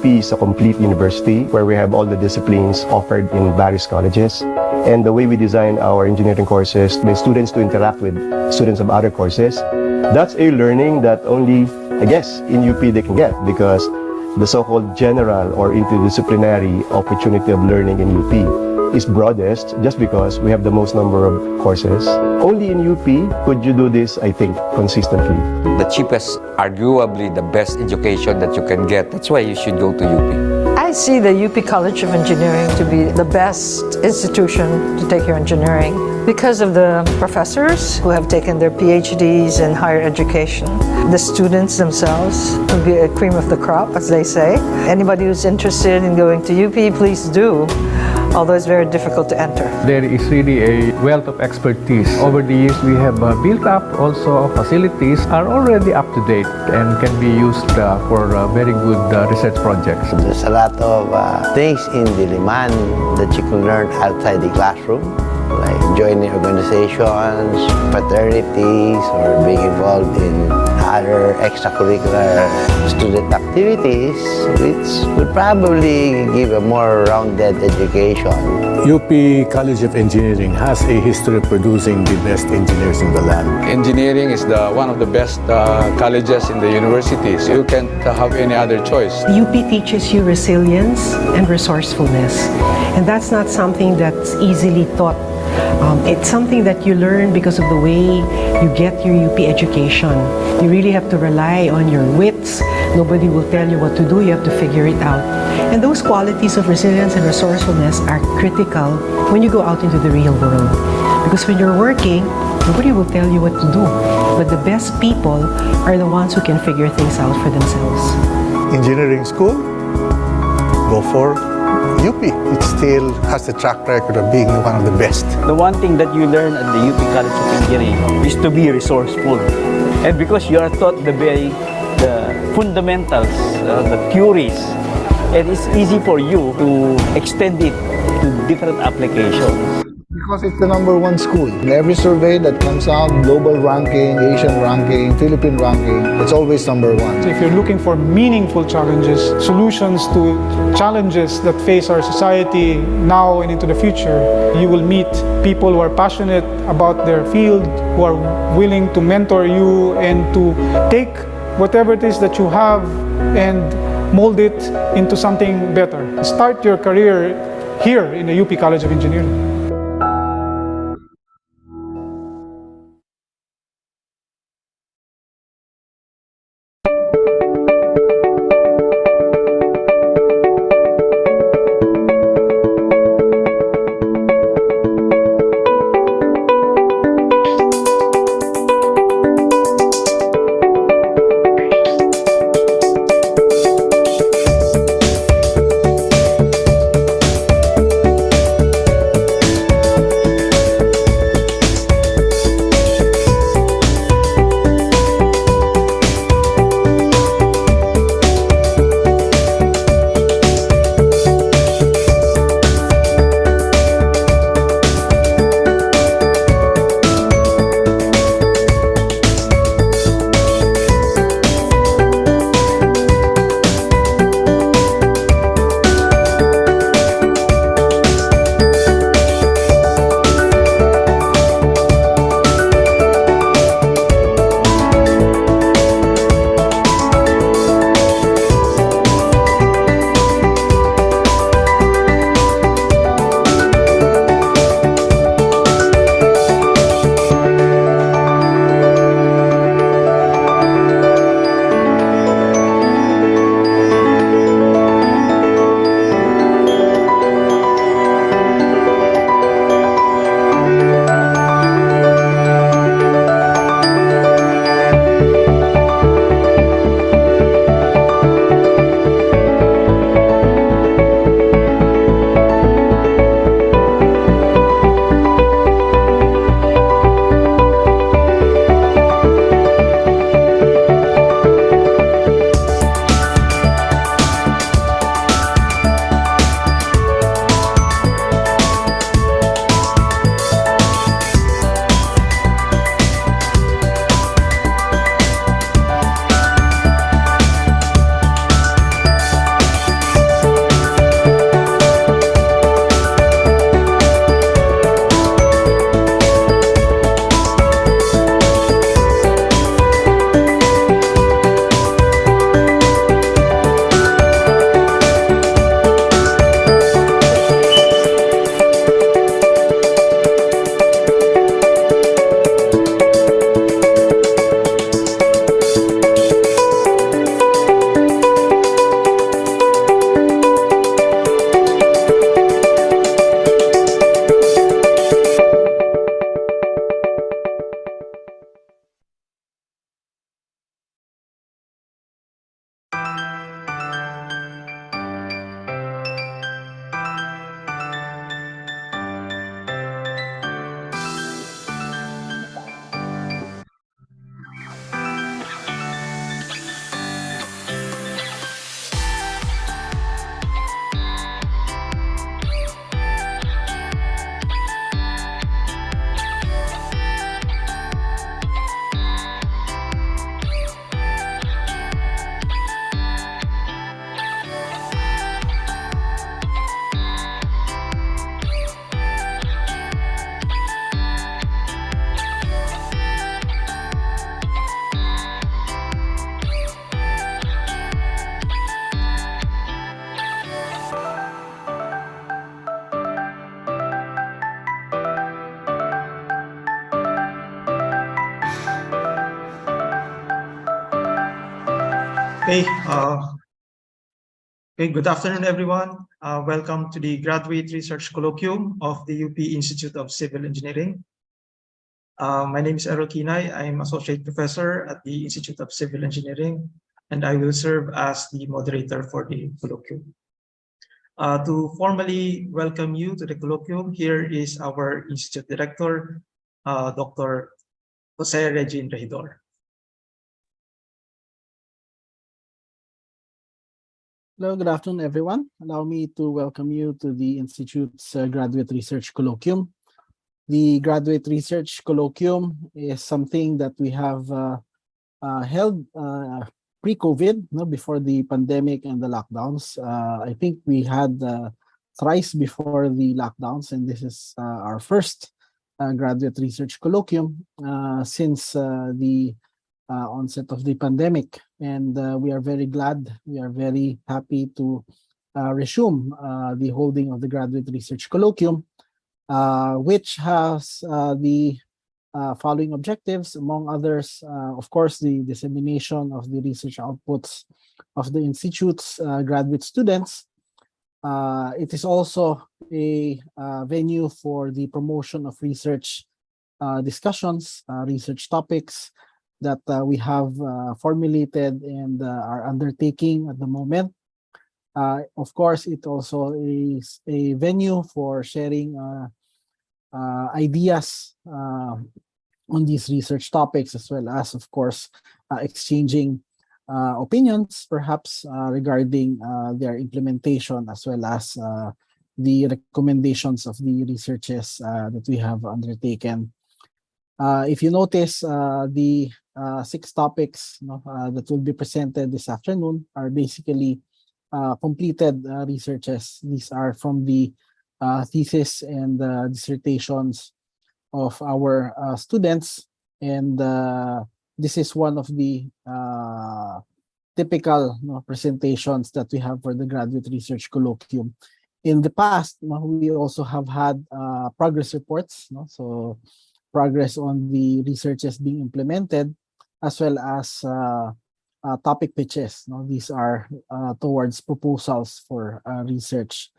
UP is a complete university where we have all the disciplines offered in various colleges. And the way we design our engineering courses, the students to interact with students of other courses, that's a learning that only, I guess, in UP they can get, because the so-called general or interdisciplinary opportunity of learning in UP is broadest just because we have the most number of courses. Only in UP could you do this, I think, consistently. The cheapest, arguably the best education that you can get. That's why you should go to UP. I see the UP College of Engineering to be the best institution to take your engineering because of the professors who have taken their PhDs in higher education. The students themselves will be a cream of the crop, as they say. Anybody who's interested in going to UP, please do, although it's very difficult to enter. There is really a wealth of expertise. Over the years, we have built up also facilities are already up to date and can be used for very good research projects. There's a lot of things in Diliman that you can learn outside the classroom, like joining organizations, fraternities, or being involved in other extracurricular student activities, which would probably give a more rounded education. UP College of Engineering has a history of producing the best engineers in the land. Engineering is one of the best colleges in the universities. You can't have any other choice. UP teaches you resilience and resourcefulness, and that's not something that's easily taught. It's something that you learn because of the way you get your UP education. You really have to rely on your wits. Nobody will tell you what to do. You have to figure it out. And those qualities of resilience and resourcefulness are critical when you go out into the real world. Because when you're working, nobody will tell you what to do. But the best people are the ones who can figure things out for themselves. Engineering school, go for UP. It still has the track record of being one of the best. The one thing that you learn at the UP College of Engineering is to be resourceful. And because you are taught the fundamentals, the theories, it is easy for you to extend it to different applications. Because it's the #1 school. In every survey that comes out, global ranking, Asian ranking, Philippine ranking, it's always #1. If you're looking for meaningful challenges, solutions to challenges that face our society now and into the future, you will meet people who are passionate about their field, who are willing to mentor you and to take whatever it is that you have and mold it into something better. Start your career here in the UP College of Engineering. Hey, good afternoon, everyone. Welcome to the Graduate Research Colloquium of the UP Institute of Civil Engineering. My name is Errol Kinay. I'm Associate Professor at the Institute of Civil Engineering, and I will serve as the moderator for the colloquium. To formally welcome you to the colloquium, here is our Institute Director, Dr. Jose Regine Regidor. Hello, good afternoon, everyone. Allow me to welcome you to the Institute's Graduate Research Colloquium. The Graduate Research Colloquium is something that we have held pre-COVID, before the pandemic and the lockdowns. I think we had thrice before the lockdowns, and this is our first Graduate Research Colloquium since the onset of the pandemic, and we are very glad, we are very happy to resume the holding of the Graduate Research Colloquium, which has the following objectives, among others, of course, the dissemination of the research outputs of the Institute's graduate students. It is also a venue for the promotion of research discussions, research topics that we have formulated and are undertaking at the moment. Of course, it also is a venue for sharing ideas on these research topics, as well as, of course, exchanging opinions, perhaps regarding their implementation, as well as the recommendations of the researches that we have undertaken. If you notice, the 6 topics that will be presented this afternoon are basically completed researches. These are from the thesis and dissertations of our students, and this is one of the typical presentations that we have for the Graduate Research Colloquium. In the past, we also have had progress reports, so progress on the researches being implemented, as well as topic pitches. These are towards proposals for research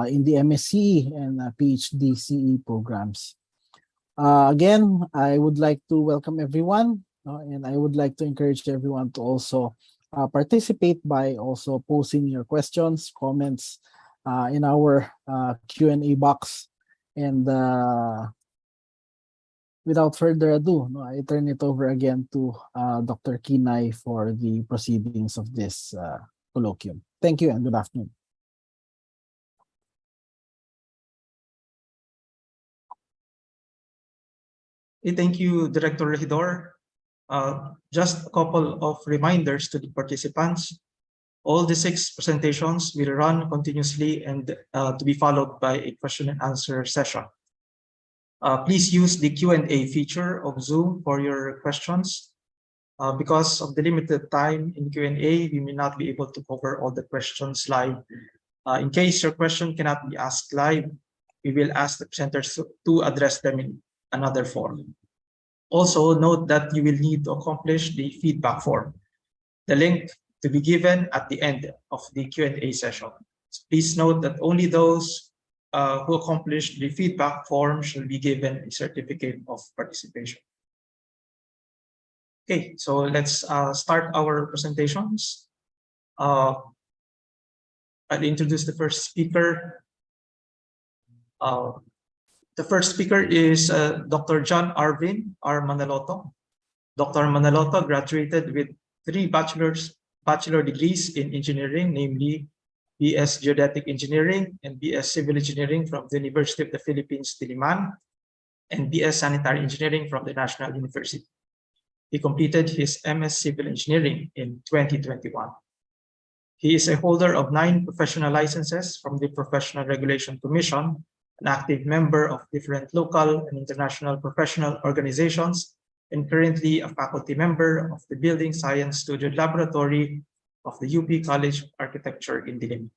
in the MSc and Ph.D. CE programs. Again, I would like to welcome everyone, and I would like to encourage everyone to also participate by also posting your questions, comments in our Q&A box. And without further ado, I turn it over again to Dr. Kinay for the proceedings of this colloquium. Thank you and good afternoon. Thank you, Director Regidor. Just a couple of reminders to the participants. All the 6 presentations will run continuously and to be followed by a question and answer session. Please use the Q&A feature of Zoom for your questions. Because of the limited time in Q&A, we may not be able to cover all the questions live. In case your question cannot be asked live, we will ask the presenters to address them in another form. Also, note that you will need to accomplish the feedback form, the link to be given at the end of the Q&A session. So please note that only those who accomplish the feedback form shall be given a certificate of participation. Okay, so let's start our presentations. I'll introduce the first speaker. The first speaker is Dr. John Arvin R. Manaloto. Dr. Manaloto graduated with 3 bachelor degrees in engineering, namely BS Geodetic Engineering and BS Civil Engineering from the University of the Philippines, Diliman, and BS Sanitary Engineering from the National University. He completed his MS Civil Engineering in 2021. He is a holder of 9 professional licenses from the Professional Regulation Commission, an active member of different local and international professional organizations, and currently a faculty member of the Building Science Studio Laboratory of the UP College of Architecture in Diliman.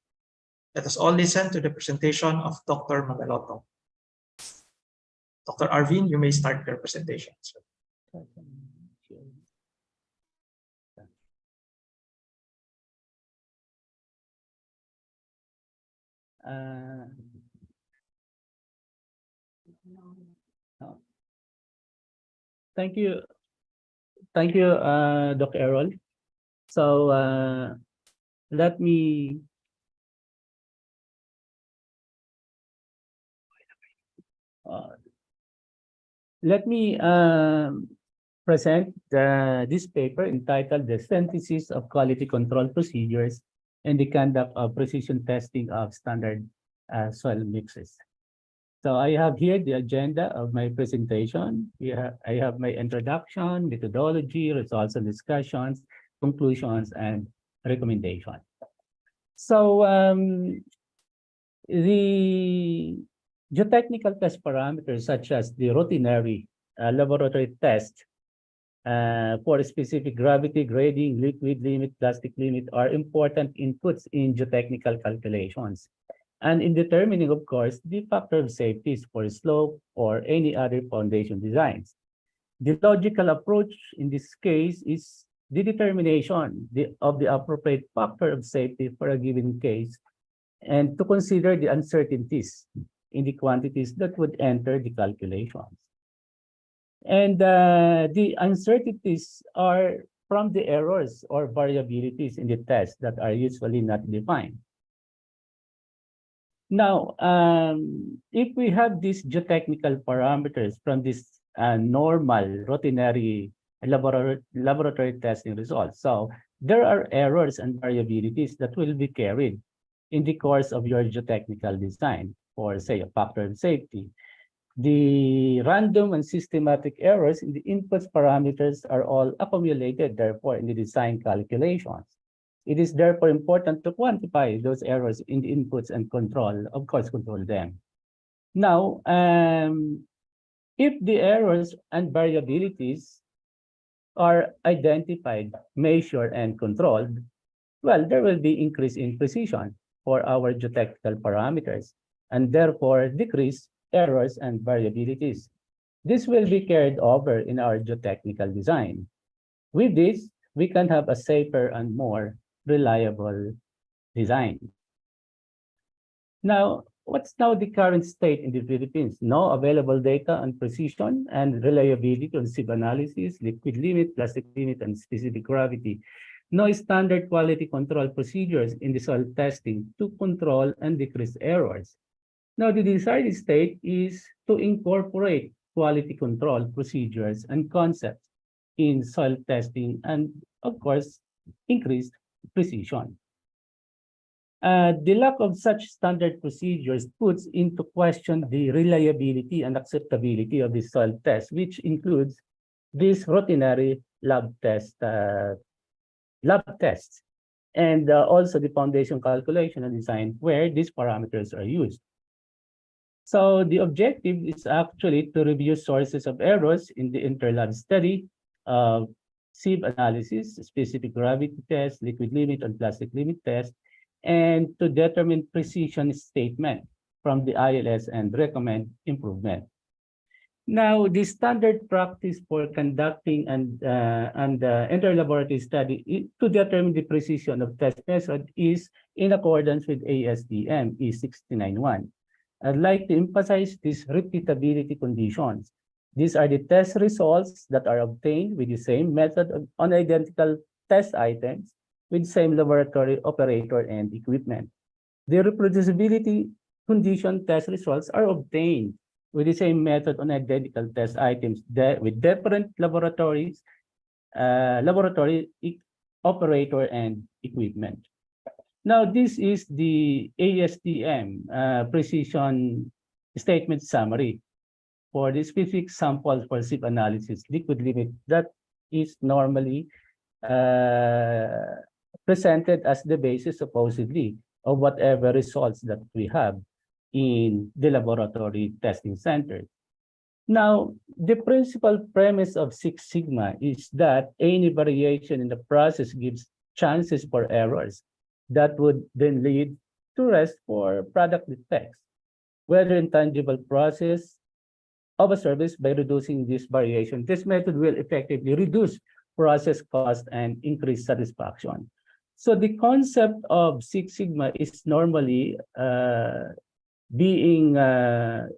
Let us all listen to the presentation of Dr. Manaloto. Dr. Arvin, you may start your presentation. Uh, oh, thank you. Thank you, Dr. Errol. So let me let me present this paper entitled "The Synthesis of Quality Control Procedures and the Conduct of Precision Testing of Standard Soil Mixes." So I have here the agenda of my presentation. I have my introduction, methodology, results and discussions, conclusions, and recommendations. So the geotechnical test parameters such as the routinary laboratory test for specific gravity, grading, liquid limit, plastic limit are important inputs in geotechnical calculations. And in determining, of course, the factor of safety for slope or any other foundation designs. The logical approach in this case is the determination of the appropriate factor of safety for a given case and to consider the uncertainties in the quantities that would enter the calculations. And the uncertainties are from the errors or variabilities in the test that are usually not defined. Now, if we have these geotechnical parameters from this normal routinary laboratory testing results, so there are errors and variabilities that will be carried in the course of your geotechnical design for, say, a factor of safety. The random and systematic errors in the inputs parameters are all accumulated, therefore, in the design calculations. It is therefore important to quantify those errors in the inputs and control, of course, control them. Now, if the errors and variabilities are identified, measured, and controlled, well, there will be increase in precision for our geotechnical parameters, and therefore decrease errors and variabilities. This will be carried over in our geotechnical design. With this, we can have a safer and more reliable design. Now, what's now the current state in the Philippines? No available data on precision and reliability on sieve analysis, liquid limit, plastic limit, and specific gravity. No standard quality control procedures in the soil testing to control and decrease errors. Now, the desired state is to incorporate quality control procedures and concepts in soil testing and, of course, increased precision. The lack of such standard procedures puts into question the reliability and acceptability of the soil test, which includes these routinary lab tests, and also the foundation calculation and design where these parameters are used. So the objective is actually to review sources of errors in the interlab study of sieve analysis, specific gravity test, liquid limit, and plastic limit test, and to determine precision statement from the ILS and recommend improvement. Now, the standard practice for conducting an interlaboratory study to determine the precision of test method is in accordance with ASTM E691. I'd like to emphasize these repeatability conditions. These are the test results that are obtained with the same method on identical test items with same laboratory operator and equipment. The reproducibility condition test results are obtained with the same method on identical test items with different laboratory operator and equipment. Now, this is the ASTM precision statement summary for the specific samples for sieve analysis liquid limit that is normally presented as the basis, supposedly, of whatever results that we have in the laboratory testing center. Now, the principal premise of Six Sigma is that any variation in the process gives chances for errors that would then lead to rest for product defects, whether intangible process of a service. By reducing this variation, this method will effectively reduce process cost and increase satisfaction. So the concept of Six Sigma is normally being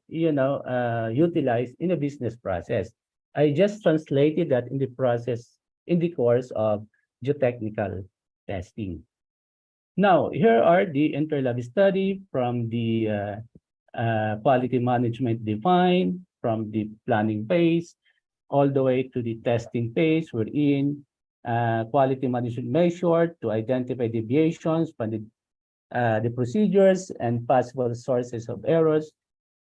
utilized in a business process. I just translated that in the course of geotechnical testing. Now, here are the interlab study from the quality management defined, from the planning phase, all the way to the testing phase. We're in quality management measured to identify deviations from the procedures and possible sources of errors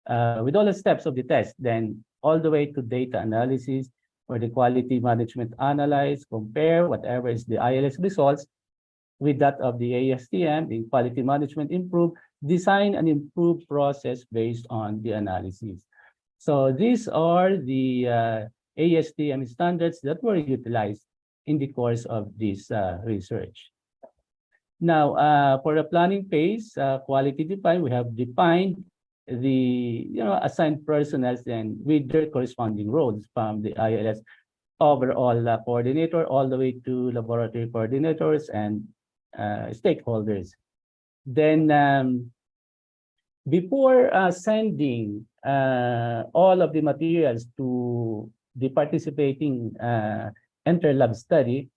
with all the steps of the test, then all the way to data analysis, where the quality management analyze, compare whatever is the ILS results with that of the ASTM, the quality management improve, design an improved process based on the analysis. So these are the ASTM standards that were utilized in the course of this research. Now, for the planning phase, quality defined, we have defined the assigned personnel and with their corresponding roles from the ILS overall coordinator all the way to laboratory coordinators and stakeholders. Then before sending all of the materials to the participating interlab study,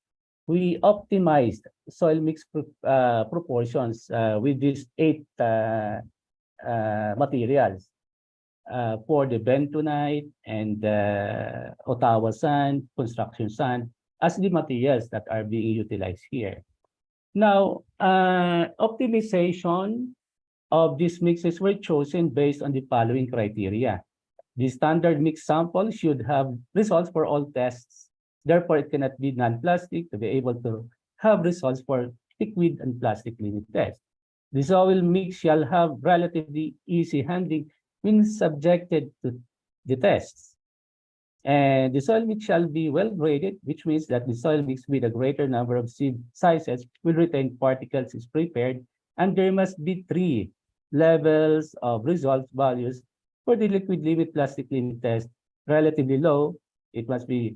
we optimized soil mix proportions with these 8 materials for the bentonite and Ottawa sand, construction sand, as the materials that are being utilized here. Now, optimization of these mixes were chosen based on the following criteria. The standard mix sample should have results for all tests. Therefore, it cannot be non-plastic to be able to have results for liquid and plastic limit tests. The soil mix shall have relatively easy handling when subjected to the tests. And the soil mix shall be well graded, which means that the soil mix with a greater number of seed sizes will retain particles is prepared, and there must be 3 levels of results values for the liquid limit plastic limit test. Relatively low, it must be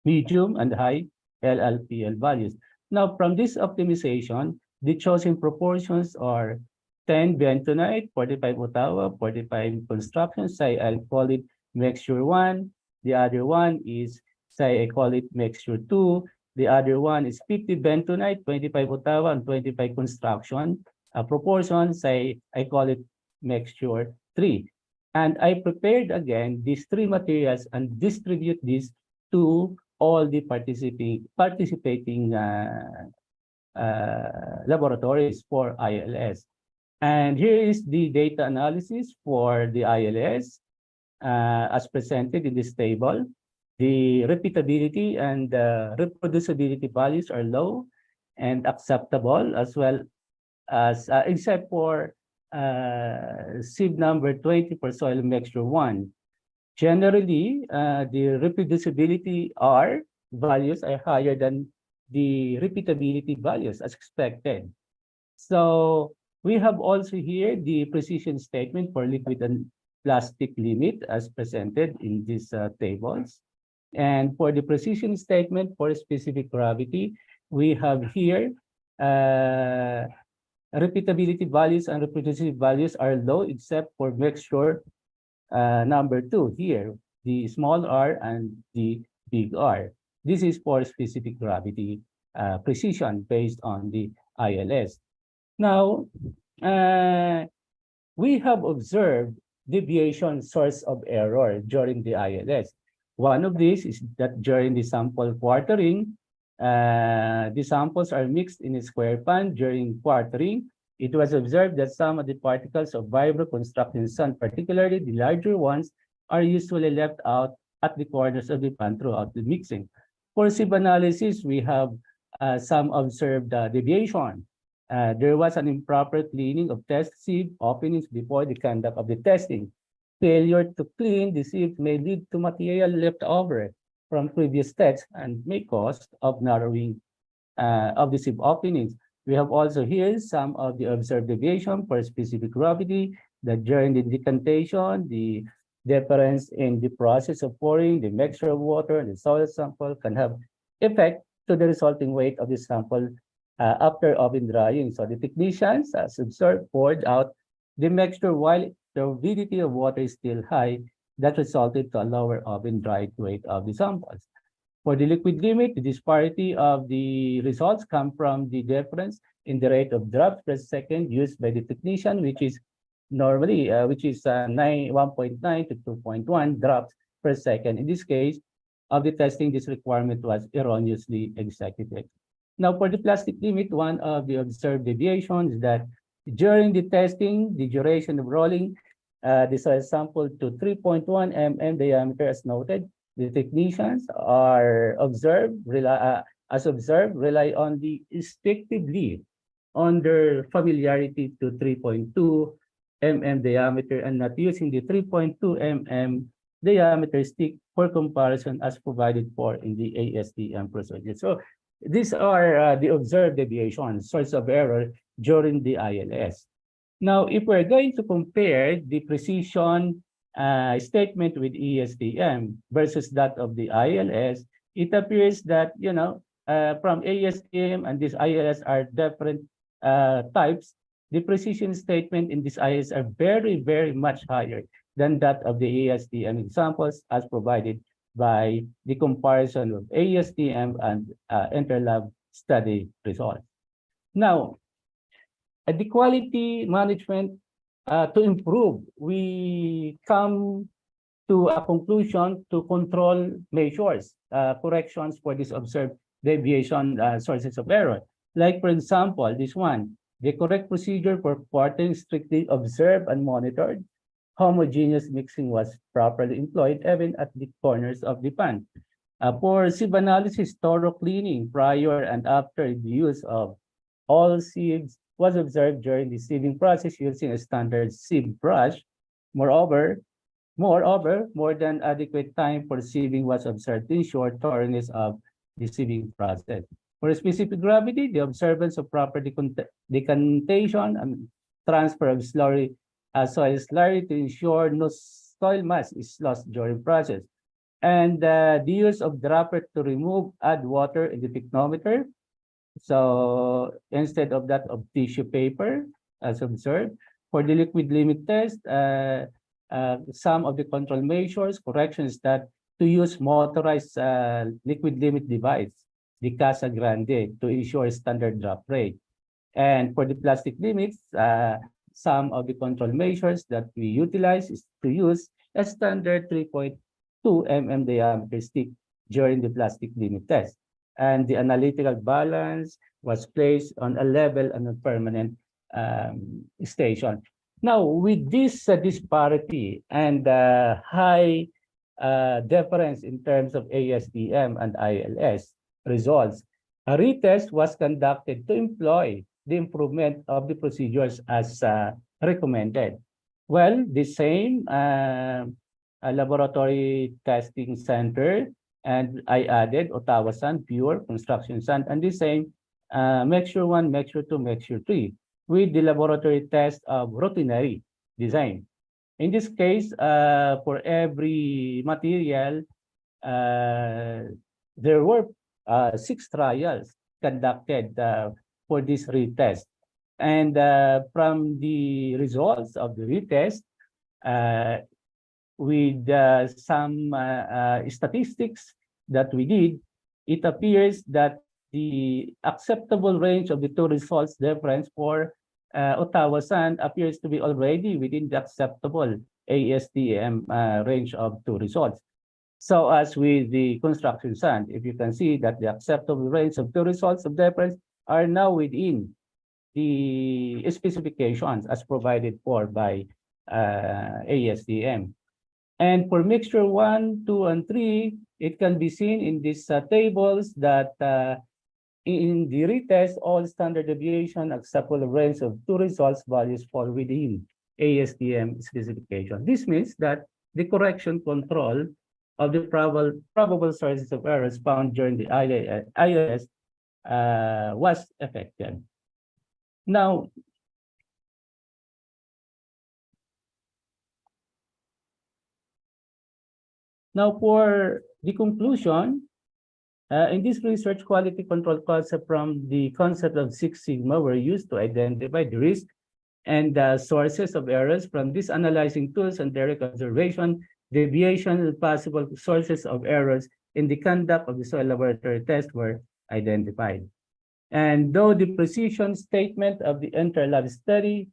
medium and high LLPL values. Now, from this optimization, the chosen proportions are 10 bentonite, 45 Ottawa, 45 construction. Say I'll call it mixture 1. The other one is, say I call it mixture 2. The other one is 50 bentonite, 25 Ottawa, and 25 construction. Proportion, say I call it mixture 3. And I prepared again these 3 materials and distribute this to all the participating laboratories for ILS. And here is the data analysis for the ILS as presented in this table. The repeatability and reproducibility values are low and acceptable, as well as except for sieve number 20 for soil mixture 1. Generally, the reproducibility values are higher than the repeatability values as expected. So we have also here the precision statement for liquid and plastic limit as presented in these tables. And for the precision statement for specific gravity, we have here repeatability values and reproducibility values are low except for mixture number 2 here, the small r and the big R. This is for specific gravity precision based on the ILS. Now, we have observed deviation source of error during the ILS. One of these is that during the sample quartering, the samples are mixed in a square pan during quartering. It was observed that some of the particles of vibro constructing sand, particularly the larger ones, are usually left out at the corners of the pan throughout the mixing. For sieve analysis, we have some observed deviation. There was an improper cleaning of test sieve openings before the conduct of the testing. Failure to clean the sieve may lead to material left over from previous tests and may cause of narrowing of the sieve openings. We have also here some of the observed deviation for specific gravity, that during the decantation, the difference in the process of pouring, the mixture of water and the soil sample can have effect to the resulting weight of the sample after oven drying. So the technicians, as observed, poured out the mixture while the turbidity of water is still high. That resulted to a lower oven dried weight of the samples. For the liquid limit, the disparity of the results come from the difference in the rate of drops per second used by the technician, which is normally 1.9 to 2.1 drops per second. In this case of the testing, this requirement was erroneously executed. Now, for the plastic limit, one of the observed deviations is that during the testing, the duration of rolling the soil sample to 3.1 mm diameter as noted. The technicians are rely on the instinctively on their familiarity to 3.2 mm diameter and not using the 3.2 mm diameter stick for comparison as provided for in the ASTM procedure. So these are the observed deviations, source of error during the ILS. Now, if we're going to compare the precision statement with ASTM versus that of the ILS, it appears that, from ASTM and this ILS are different types. The precision statement in this ILS are very, very much higher than that of the ASTM examples as provided by the comparison of ASTM and interlab study results. Now, the quality management to improve, we come to a conclusion to control measures, corrections for this observed deviation sources of error. Like, for example, this one, the correct procedure for porting strictly observed and monitored. Homogeneous mixing was properly employed even at the corners of the pan. For sieve analysis, thorough cleaning prior and after the use of all sieves was observed during the sieving process using a standard sieve brush. Moreover, more than adequate time for sieving was observed to ensure thoroughness of the sieving process. For specific gravity, the observance of proper decantation and transfer of soil slurry to ensure no soil mass is lost during process. And the use of dropper to add water in the picnometer. So instead of that of tissue paper, as observed. For the liquid limit test, some of the control measures, corrections that to use motorized liquid limit device, the Casa Grande, to ensure standard drop rate. And for the plastic limits, some of the control measures that we utilize is to use a standard 3.2 mm diameter stick during the plastic limit test. And the analytical balance was placed on a level and a permanent station. Now, with this disparity and high difference in terms of ASTM and ILS results, a retest was conducted to employ the improvement of the procedures as recommended. Well, the same laboratory testing center, and I added Ottawa sand, pure construction sand, and the same mixture 1, mixture 2, mixture 3 with the laboratory test of routinary design. In this case, for every material, there were 6 trials conducted for this retest. And from the results of the retest, with some statistics that we did, it appears that the acceptable range of the two results difference for Ottawa sand appears to be already within the acceptable ASTM range of two results. So as with the construction sand, if you can see that the acceptable range of two results of difference are now within the specifications as provided for by ASTM. And for mixture 1, 2, and 3, it can be seen in these tables that in the retest, all standard deviation acceptable range of two results values fall within ASTM specification. This means that the correction control of the probable sources of errors found during the ILS was effective. Now, for the conclusion, In this research, quality control concept from the concept of Six Sigma were used to identify the risk and the sources of errors from these analyzing tools and direct observation, deviation, and possible sources of errors in the conduct of the soil laboratory test were identified. And though the precision statement of the interlab study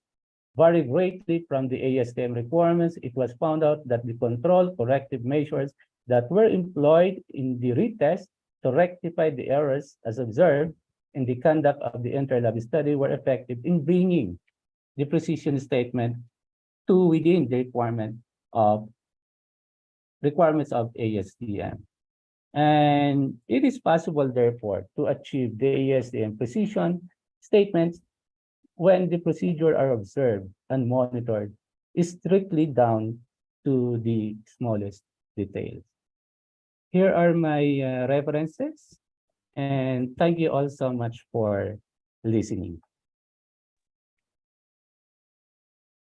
varied greatly from the ASTM requirements, it was found out that the control corrective measures that were employed in the retest to rectify the errors as observed in the conduct of the interlab study were effective in bringing the precision statement to within the requirements of ASTM. And it is possible, therefore, to achieve the ASTM precision statements when the procedure are observed and monitored is strictly down to the smallest details. Here are my references, and thank you all so much for listening.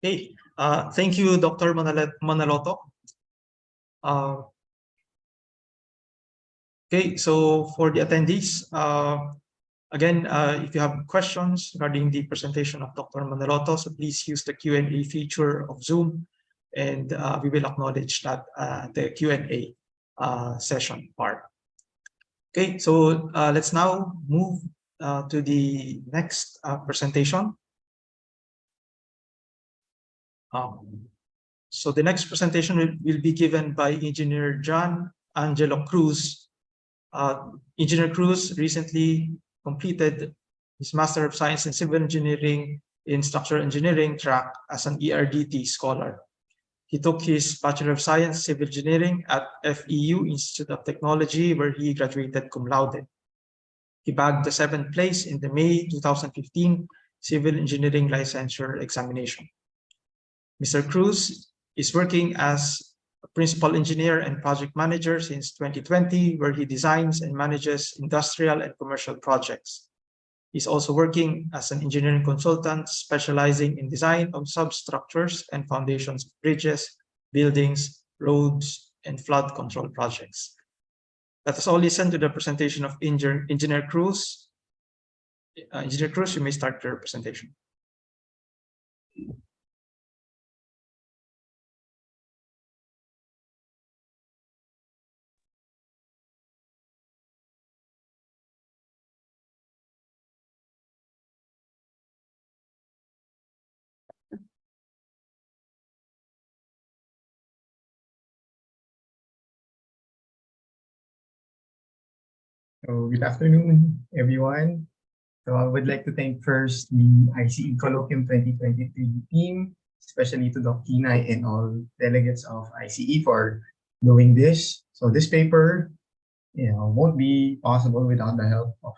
Hey, thank you, Dr. Manaloto. Okay, so for the attendees, again, if you have questions regarding the presentation of Dr. Manaloto, so please use the Q&A feature of Zoom, and we will acknowledge that the Q&A session part. Okay, so let's now move to the next presentation. So the next presentation will be given by Engineer John Angelo Cruz. Engineer Cruz recently completed his Master of Science in Civil Engineering in Structural Engineering track as an ERDT scholar. He took his Bachelor of Science Civil Engineering at FEU Institute of Technology, where he graduated cum laude. He bagged the 7th place in the May 2015 Civil Engineering Licensure Examination. Mr. Cruz is working as a principal engineer and project manager since 2020, where he designs and manages industrial and commercial projects. He's also working as an engineering consultant, specializing in design of substructures and foundations of bridges, buildings, roads, and flood control projects. Let us all listen to the presentation of Engineer Cruz. Engineer Cruz, you may start your presentation. Good afternoon, everyone. So I would like to thank first the ICE Colloquium 2023 team, especially to Dr. Kinay and all delegates of ICE for doing this. So this paper, won't be possible without the help of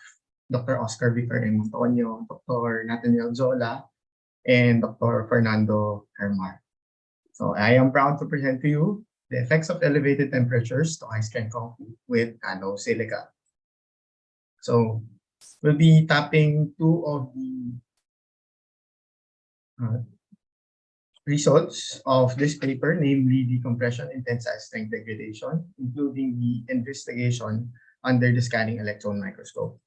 Dr. Oscar Vicar and Antonio, Dr. Nathaniel Zola, and Dr. Fernando Hermar. So I am proud to present to you the effects of elevated temperatures to high-strength concrete with nanosilica. So we'll be tapping two of the results of this paper, namely the compression intensile strength degradation, including the investigation under the scanning electron microscope.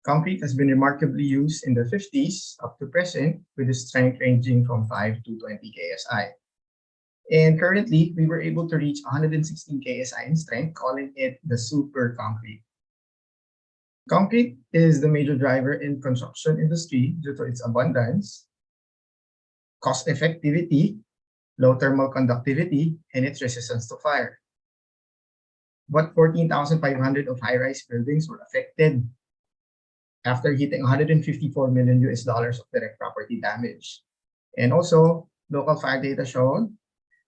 Concrete has been remarkably used in the 50s up to present, with a strength ranging from 5 to 20 KSI. And currently, we were able to reach 116 KSI in strength, calling it the super concrete. Concrete is the major driver in construction industry due to its abundance, cost effectivity, low thermal conductivity, and its resistance to fire. But 14,500 of high-rise buildings were affected after hitting $154 million of direct property damage. And also, local fire data showed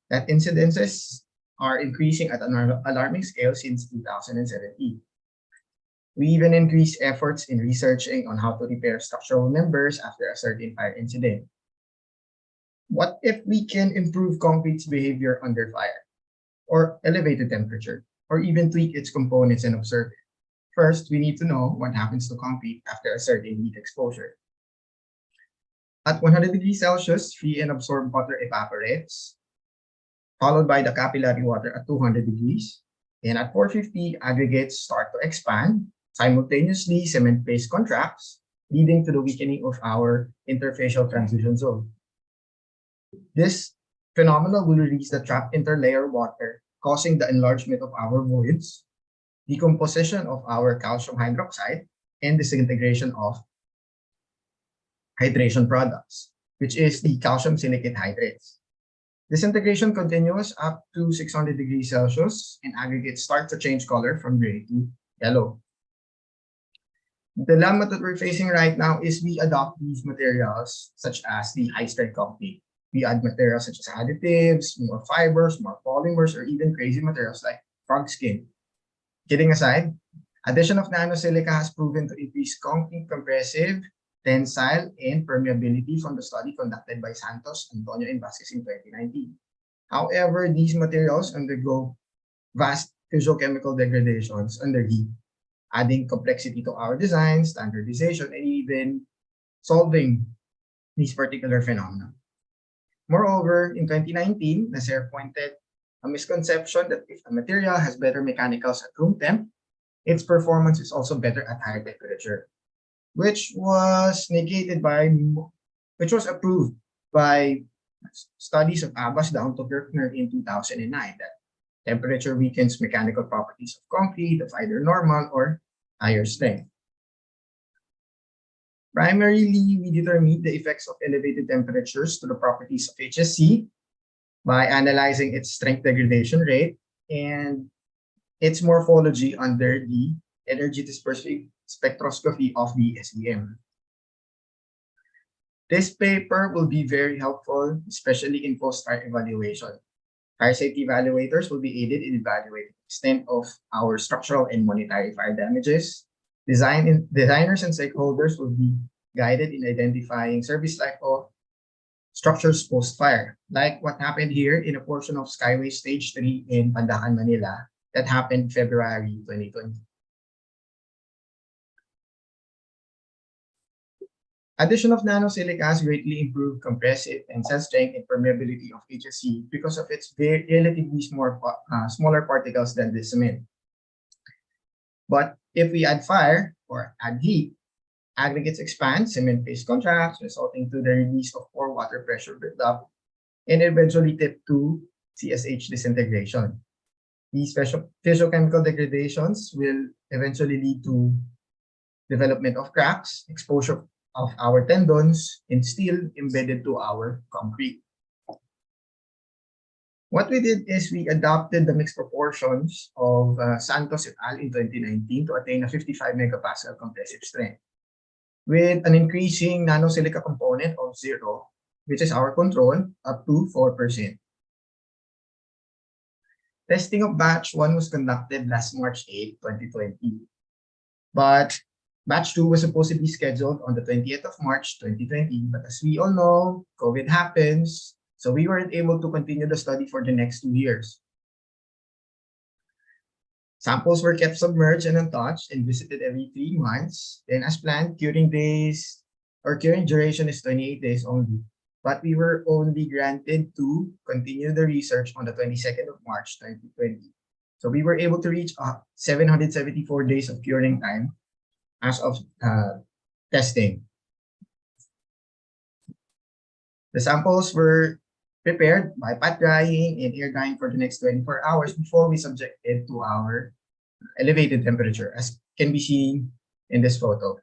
that incidences are increasing at an alarming scale since 2017. We even increased efforts in researching on how to repair structural members after a certain fire incident. What if we can improve concrete's behavior under fire, or elevated temperature, or even tweak its components and observe it? First, we need to know what happens to concrete after a certain heat exposure. At 100 degrees Celsius, free and absorbed water evaporates, followed by the capillary water at 200 degrees, And at 450, aggregates start to expand. Simultaneously, cement phase contracts, leading to the weakening of our interfacial transition zone. This phenomenon will release the trapped interlayer water, causing the enlargement of our voids, decomposition of our calcium hydroxide, and disintegration of hydration products, which is the calcium silicate hydrates. Disintegration continues up to 600 degrees Celsius, and aggregates start to change color from gray to yellow. The dilemma that we're facing right now is we adopt these materials, such as the high-strength concrete. We add materials such as additives, more fibers, more polymers, or even crazy materials like frog skin. Kidding aside, addition of nanosilica has proven to increase concrete compressive, tensile, and permeability from the study conducted by Santos, Antonio, and Vasquez in 2019. However, these materials undergo vast physiochemical degradations under heat, adding complexity to our design, standardization, and even solving these particular phenomena. Moreover, in 2019, Nasser pointed a misconception that if a material has better mechanicals at room temp, its performance is also better at higher temperature, which was approved by studies of Abbas down to Kirchner in 2009, that temperature weakens mechanical properties of concrete of either normal or higher strength. Primarily, we determine the effects of elevated temperatures to the properties of HSC by analyzing its strength degradation rate and its morphology under the energy dispersive spectroscopy of the SEM. This paper will be very helpful, especially in post-fire evaluation. Fire safety evaluators will be aided in evaluating the extent of our structural and monetary fire damages. Designers and stakeholders will be guided in identifying service life of structures post-fire, like what happened here in a portion of Skyway Stage 3 in Pandacan, Manila, that happened February 2020. Addition of nanosilica has greatly improved compressive and cell strength and permeability of HSC because of its very relatively smaller particles than the cement. But if we add fire or add heat, aggregates expand, cement phase contracts, resulting to the release of pore water pressure buildup, and eventually tip to CSH disintegration. These physiochemical degradations will eventually lead to development of cracks, exposure of our tendons, and steel embedded to our concrete. What we did is we adopted the mixed proportions of Santos et al. In 2019 to attain a 55 megapascal compressive strength, with an increasing nanosilica component of 0, which is our control, up to 4%. Testing of batch 1 was conducted last March 8, 2020. But batch 2 was supposed to be scheduled on the 20th of March, 2020. But as we all know, COVID happens, so we weren't able to continue the study for the next 2 years. Samples were kept submerged and untouched and visited every 3 months. Then as planned, curing duration is 28 days only. But we were only granted to continue the research on the 22nd of March, 2020. So we were able to reach 774 days of curing time as of testing. The samples were prepared by pat drying and air drying for the next 24 hours before we subject it to our elevated temperature, as can be seen in this photo.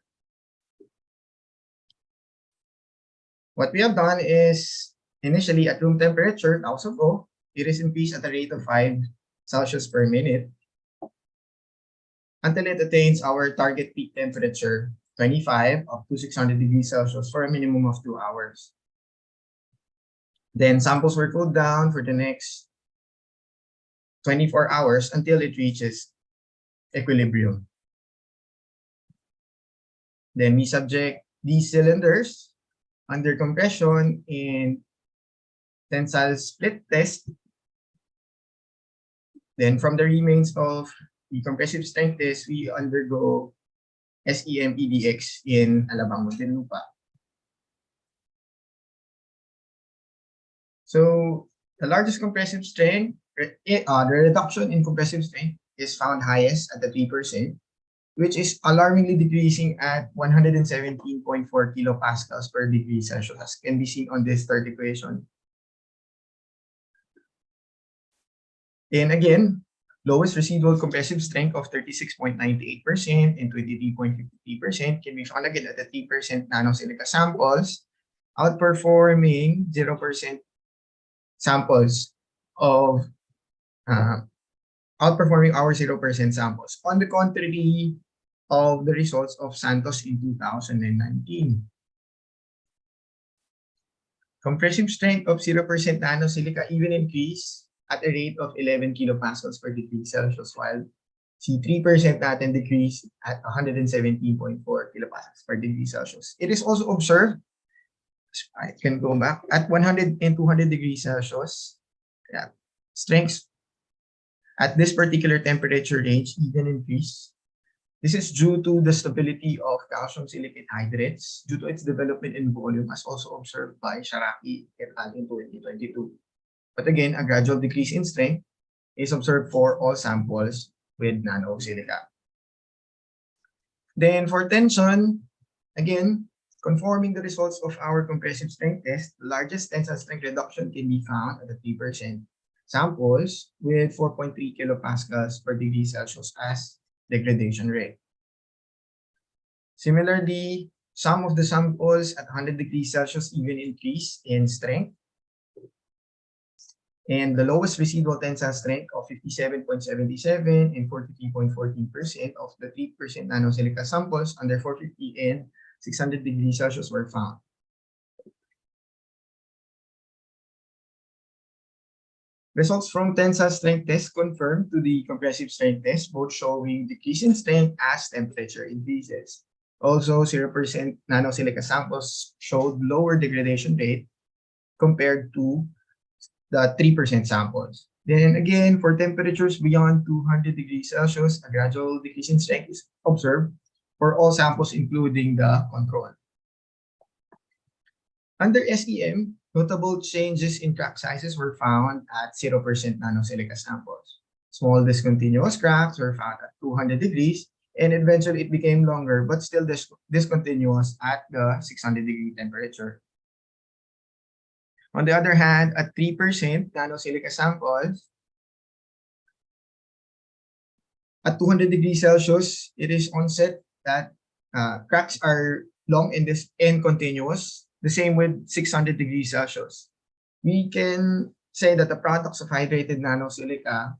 What we have done is, initially at room temperature, 1000 O, it is increased at a rate of 5 Celsius per minute until it attains our target peak temperature, 25 up to 600 degrees Celsius for a minimum of 2 hours. Then samples were cooled down for the next 24 hours until it reaches equilibrium. Then we subject these cylinders under compression in tensile split test. Then from the remains of the compressive strength test, we undergo SEM EDX in Alabang, Muntinlupa. So the largest compressive strain, the reduction in compressive strain is found highest at the 3%, which is alarmingly decreasing at 117.4 kilopascals per degree Celsius, as can be seen on this third equation. And again, lowest residual compressive strength of 36.98% and 23.53% can be found again at the 3% nanosilica samples, outperforming 0% samples of outperforming our 0% samples. On the contrary of the results of Santos in 2019. Compressive strength of 0% nanosilica even increased at a rate of 11 kilopascals per degree Celsius, while C3% natin decreased at 117.4 kilopascals per degree Celsius. It is also observed, I can go back, at 100 and 200 degrees Celsius, strengths at this particular temperature range even increase. This is due to the stability of calcium silicate hydrates due to its development in volume, as also observed by Sharaki et al. In 2022. But again, a gradual decrease in strength is observed for all samples with nanosilica. Then for tension, again, conforming the results of our compressive strength test, the largest tensile strength reduction can be found at the 3% samples with 4.3 kilopascals per degree Celsius as degradation rate. Similarly, some of the samples at 100 degrees Celsius even increase in strength. And the lowest residual tensile strength of 57.77 and 43.14% of the 3% nanosilica samples under 450 and 600 degrees Celsius were found. Results from tensile strength test confirmed to the compressive strength test, both showing decrease in strength as temperature increases. Also, 0% nanosilica samples showed lower degradation rate compared to the 3% samples. Then again, for temperatures beyond 200 degrees Celsius, a gradual decrease in strength is observed for all samples, including the control. Under SEM, notable changes in crack sizes were found at 0% nanosilica samples. Small discontinuous cracks were found at 200 degrees, and eventually it became longer, but still discontinuous at the 600 degree temperature. On the other hand, at 3% nanosilica samples, at 200 degrees Celsius, it is onset that cracks are long and continuous. The same with 600 degrees Celsius. We can say that the products of hydrated nanosilica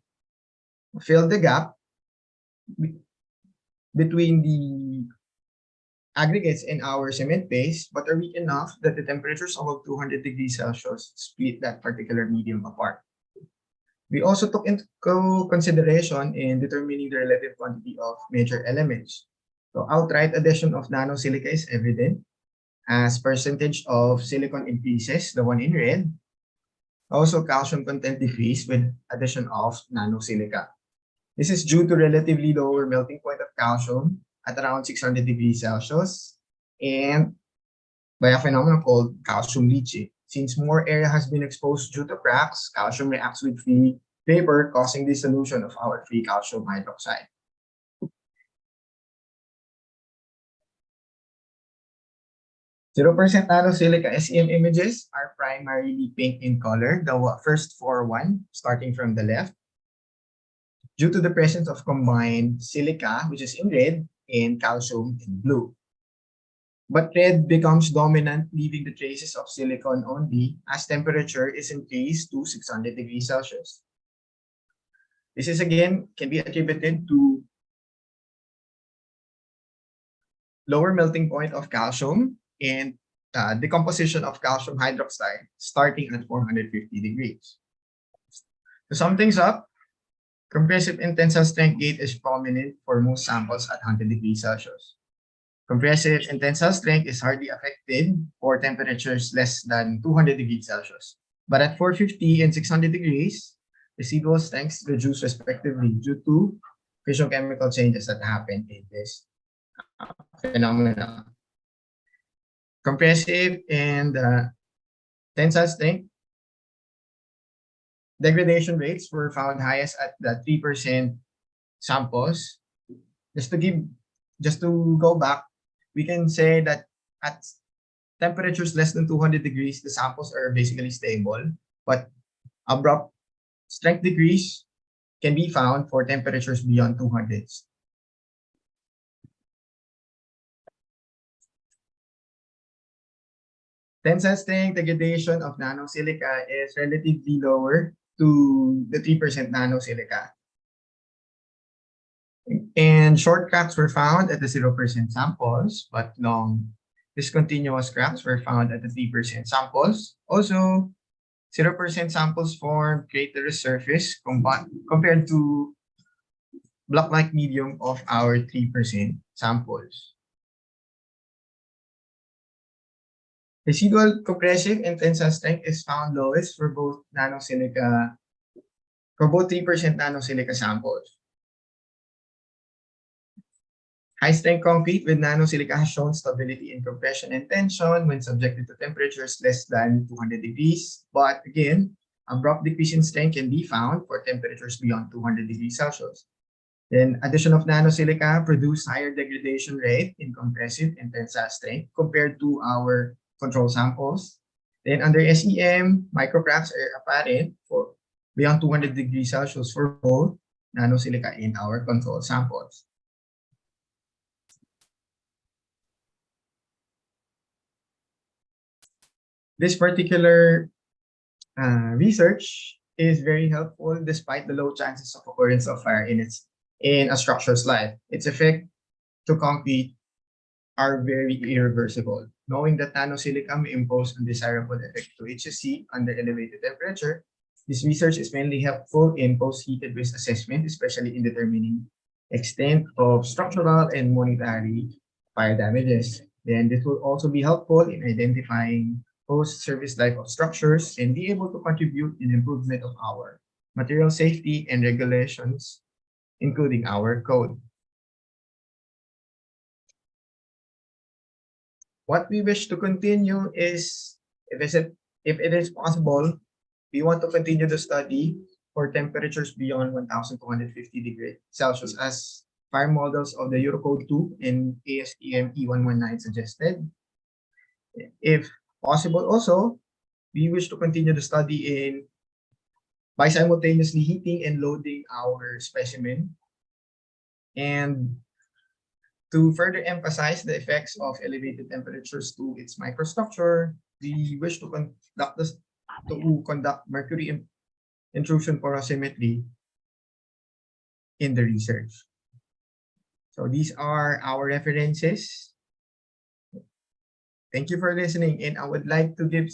fill the gap between the aggregates in our cement base, but are weak enough that the temperatures above 200 degrees Celsius split that particular medium apart. We also took into consideration in determining the relative quantity of major elements. So outright addition of nanosilica is evident as percentage of silicon increases, the one in red. Also, calcium content decrease with addition of nanosilica. This is due to relatively lower melting point of calcium at around 600 degrees Celsius and by a phenomenon called calcium leaching. Since more area has been exposed due to cracks, calcium reacts with free vapor, causing dissolution of our free calcium hydroxide. Zero % nanosilica SEM images are primarily pink in color, the first one starting from the left, due to the presence of combined silica, which is in red, and calcium in blue. But red becomes dominant, leaving the traces of silicon only as temperature is increased to 600 degrees Celsius. This is again can be attributed to lower melting point of calcium and decomposition of calcium hydroxide starting at 450 degrees. To sum things up, compressive and tensile strength gate is prominent for most samples at 100 degrees Celsius. Compressive and tensile strength is hardly affected for temperatures less than 200 degrees Celsius. But at 450 and 600 degrees, residual strengths reduce respectively due to physiochemical changes that happen in this phenomena. Compressive and tensile strength degradation rates were found highest at the 3% samples. Just to go back, we can say that at temperatures less than 200 degrees, the samples are basically stable, but abrupt strength degrees can be found for temperatures beyond 200. Tensile strength degradation of nanosilica is relatively lower to the 3% nanosilica. And short cracks were found at the 0% samples, but long discontinuous cracks were found at the 3% samples. Also, 0% samples form craterous surface compared to block-like medium of our 3% samples. Residual compressive and tensile strength is found lowest for both 3% nanosilica samples. High-strength concrete with nanosilica has shown stability in compression and tension when subjected to temperatures less than 200 degrees. But again, abrupt decrease in strength can be found for temperatures beyond 200 degrees Celsius. Then addition of nanosilica produced higher degradation rate in compressive and tensile strength compared to our control samples. Then under SEM, microcracks are apparent for beyond 200 degrees Celsius for both nanosilica in our control samples. This particular research is very helpful despite the low chances of occurrence of fire in a structure's life. Its effect to concrete are very irreversible. Knowing that nanosilica may impose undesirable effect to HSC under elevated temperature, this research is mainly helpful in post-heated risk assessment, especially in determining extent of structural and monetary fire damages. Then this will also be helpful in identifying post-service life of structures and be able to contribute in improvement of our material safety and regulations, including our code. What we wish to continue is, if it is possible, we want to continue the study for temperatures beyond 1,250 degrees Celsius as fire models of the Eurocode 2 and ASTM E119 suggested. If possible also, we wish to continue the study by simultaneously heating and loading our specimen. And to further emphasize the effects of elevated temperatures to its microstructure, we wish to conduct mercury intrusion porosimetry in the research. So these are our references. Thank you for listening, and I would like to give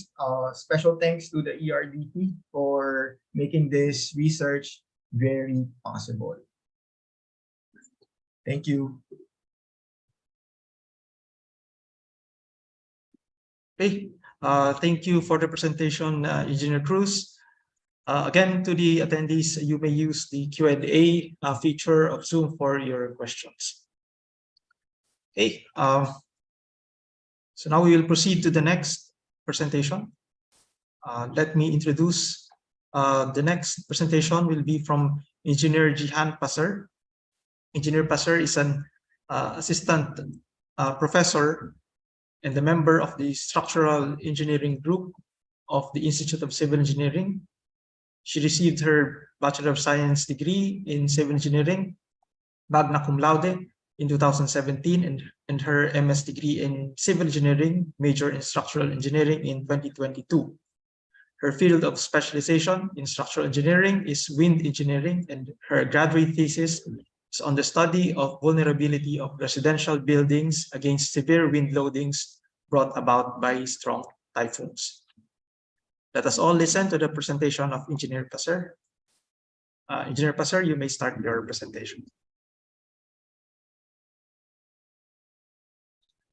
special thanks to the ERDT for making this research very possible. Thank you. Okay, thank you for the presentation, Engineer Cruz. Again, to the attendees, you may use the Q&A feature of Zoom for your questions. Okay, so now we will proceed to the next presentation. Let me introduce the next presentation will be from Engineer Jihan Passer. Engineer Passer is an assistant professor and a member of the structural engineering group of the Institute of Civil Engineering. She received her Bachelor of Science degree in Civil Engineering, magna cum laude, in 2017, and her MS degree in Civil Engineering, major in Structural Engineering in 2022. Her field of specialization in structural engineering is wind engineering, and her graduate thesis is on the study of vulnerability of residential buildings against severe wind loadings brought about by strong typhoons. Let us all listen to the presentation of Engineer Passer. Engineer Passer, you may start your presentation.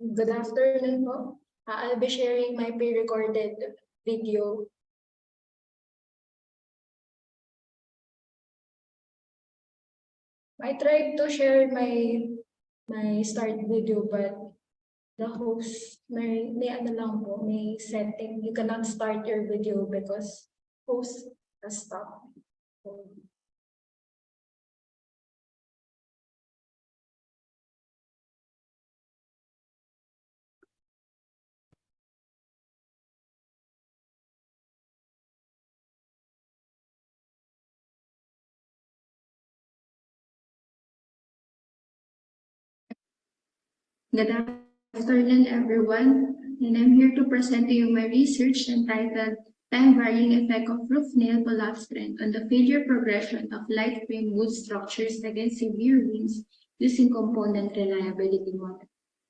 Good afternoon po. I'll be sharing my pre-recorded video. I tried to share my start video, but the host may ano lang po, may setting. You cannot start your video because host has stopped. Good afternoon, everyone, and I'm here to present to you my research entitled Time-Varying Effect of Roof Nail Collapse Trend on the Failure Progression of Light Frame Wood Structures Against Severe Winds using Component Reliability Model.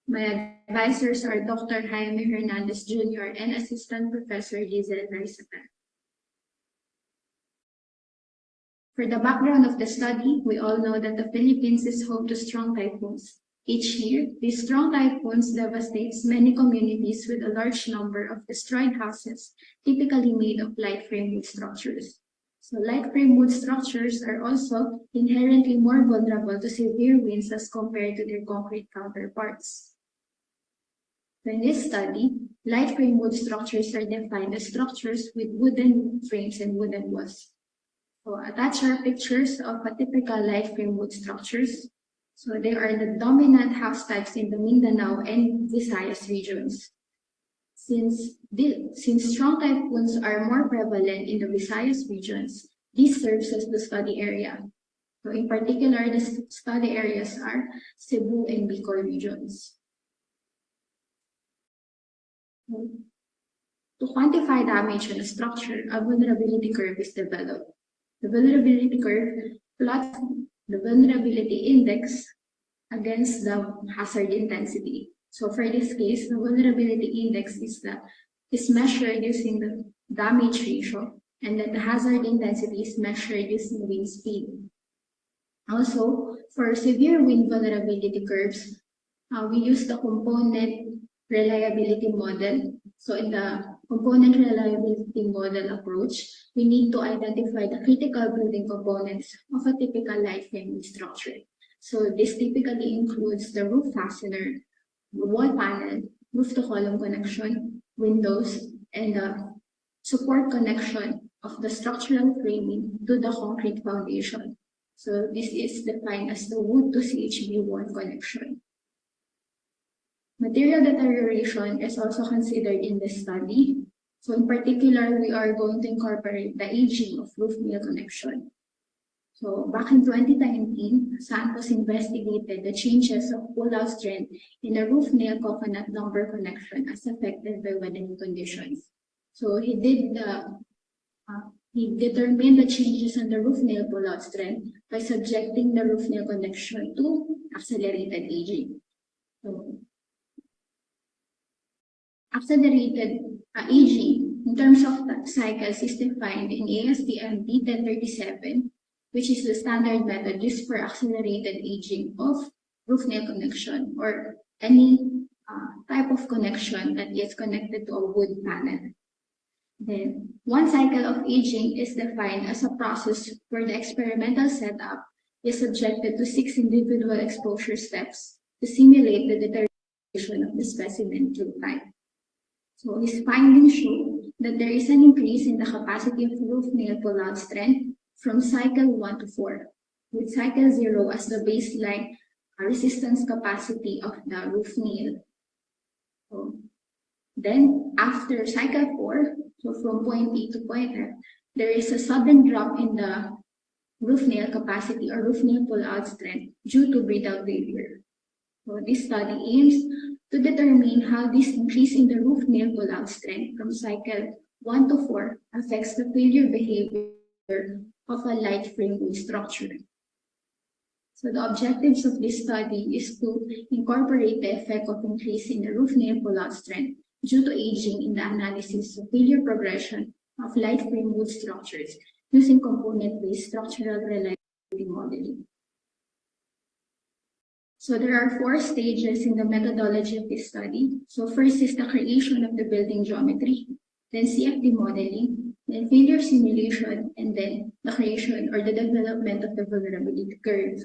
My advisors are Dr. Jaime Hernandez Jr. and Assistant Professor Giselle Rizacan. For the background of the study, we all know that the Philippines is home to strong typhoons. Each year, these strong typhoons devastate many communities with a large number of destroyed houses, typically made of light frame wood structures. So light frame wood structures are also inherently more vulnerable to severe winds as compared to their concrete counterparts. In this study, light frame wood structures are defined as structures with wooden frames and wooden walls. So attached are pictures of a typical light frame wood structures. So they are the dominant house types in the Mindanao and Visayas regions. Since strong typhoons are more prevalent in the Visayas regions, this serves as the study area. So in particular, the study areas are Cebu and Bicol regions. To quantify damage on a structure, a vulnerability curve is developed. The vulnerability curve plots the vulnerability index against the hazard intensity. So for this case, the vulnerability index is measured using the damage ratio, and then the hazard intensity is measured using wind speed. Also, for severe wind vulnerability curves, we use the component reliability model. So in the component reliability model approach, we need to identify the critical building components of a typical light frame structure. So this typically includes the roof fastener, wall panel, roof-to-column connection, windows, and the support connection of the structural framing to the concrete foundation. So this is defined as the wood-to-CHB wall connection. Material deterioration is also considered in this study. So in particular, we are going to incorporate the aging of roof nail connection. So back in 2019, Santos investigated the changes of pull-out strength in the roof nail coconut lumber connection as affected by weathering conditions. So he determined the changes in the roof nail pull-out strength by subjecting the roof nail connection to accelerated aging. So, accelerated aging in terms of cycles is defined in ASTM D1037, which is the standard method used for accelerated aging of roof nail connection or any type of connection that is connected to a wood panel. Then, one cycle of aging is defined as a process where the experimental setup is subjected to 6 individual exposure steps to simulate the deterioration of the specimen through time. So his findings show that there is an increase in the capacity of roof nail pull-out strength from cycle 1 to 4, with cycle 0 as the baseline resistance capacity of the roof nail. So then after cycle 4, so from point A to point F, there is a sudden drop in the roof nail capacity or roof nail pull-out strength due to brittle failure. So this study aims to determine how this increase in the roof nail pull-out strength from cycle 1 to 4 affects the failure behavior of a light frame wood structure. So the objectives of this study is to incorporate the effect of increase in the roof nail pull-out strength due to aging in the analysis of failure progression of light frame wood structures using component-based structural reliability modeling. So there are 4 stages in the methodology of this study. So first is the creation of the building geometry, then CFD modeling, then failure simulation, and then the creation or the development of the vulnerability curve.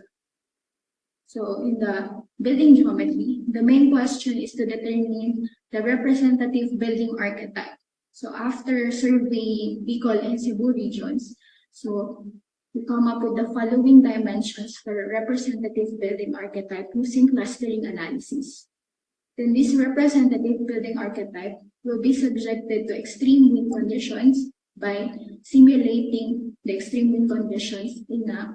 So in the building geometry, the main question is to determine the representative building archetype. So after surveying Bicol and Cebu regions, so we come up with the following dimensions for a representative building archetype using clustering analysis. Then this representative building archetype will be subjected to extreme wind conditions by simulating the extreme wind conditions in a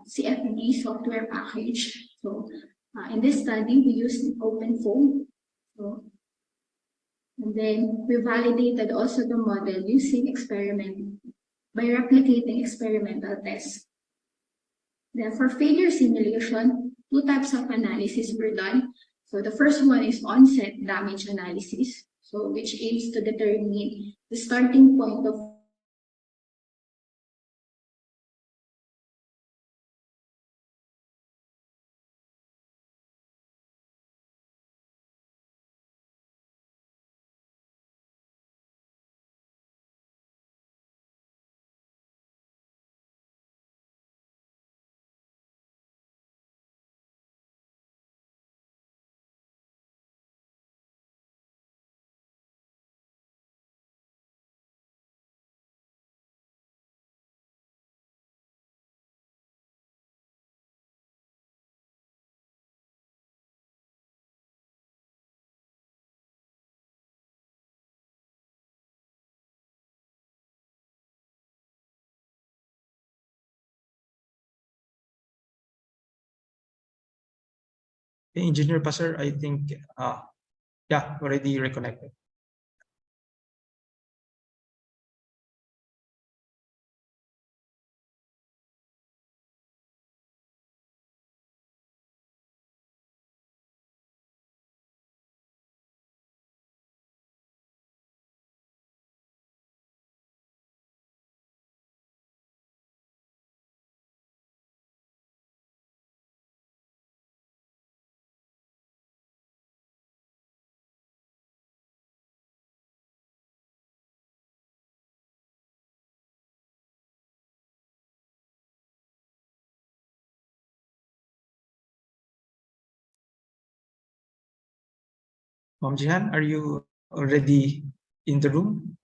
CFD software package. So In this study, we used open foam. And then we validated also the model using experiment by replicating experimental tests. Then for failure simulation, two types of analysis were done. So the first one is onset damage analysis, so which aims to determine the starting point of Engineer Passer, I think, yeah, already reconnected. Ma'am Jihan, are you already in the room?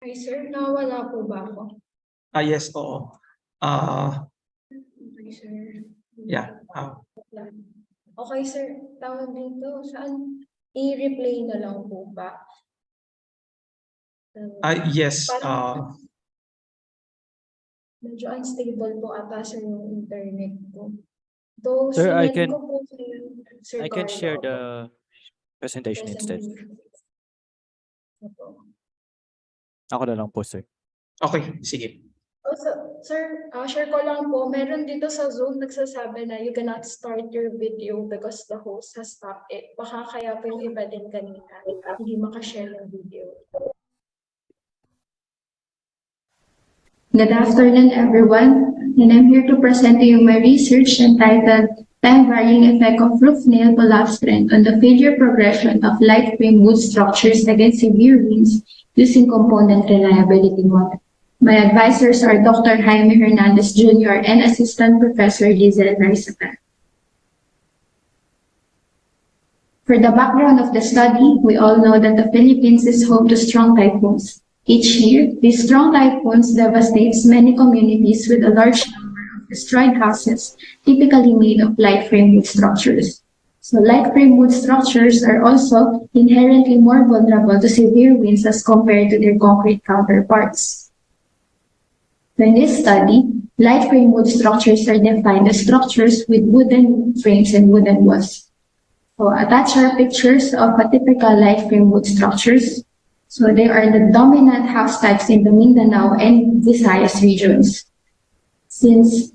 Hi sir, nawala po ba ako? Yes, oo. Okay sir. Yeah. Okay sir, tawag dito, saan i-replay na lang po ba? Yes. Medyo unstable po ata sir yung internet ko. Though Sir, sinend ko po Sir I can Carlo share po. the presentation instead. Opo. Ako na lang po, sir. Okay, sige. Also, sir, share ko lang po, meron dito sa Zoom nagsasabi na you cannot start your video because the host has stopped it. Baka kaya po yung iba din kanina, hindi makashare ng video. Good afternoon, everyone, and I'm here to present to you my research entitled Time-Varying Effect of Roof Nail Collapse Trend on the Failure Progression of Light Frame Wood Structures Against Severe Winds using Component Reliability Model. My advisors are Dr. Jaime Hernandez Jr. and Assistant Professor Lizel Rizacan. For the background of the study, we all know that the Philippines is home to strong typhoons. Each year, these strong typhoons devastate many communities with a large number of destroyed houses, typically made of light frame wood structures. So light frame wood structures are also inherently more vulnerable to severe winds as compared to their concrete counterparts. In this study, light frame wood structures are defined as structures with wooden frames and wooden walls. So attached are pictures of a typical light frame wood structures. So they are the dominant house types in the Mindanao and Visayas regions. Since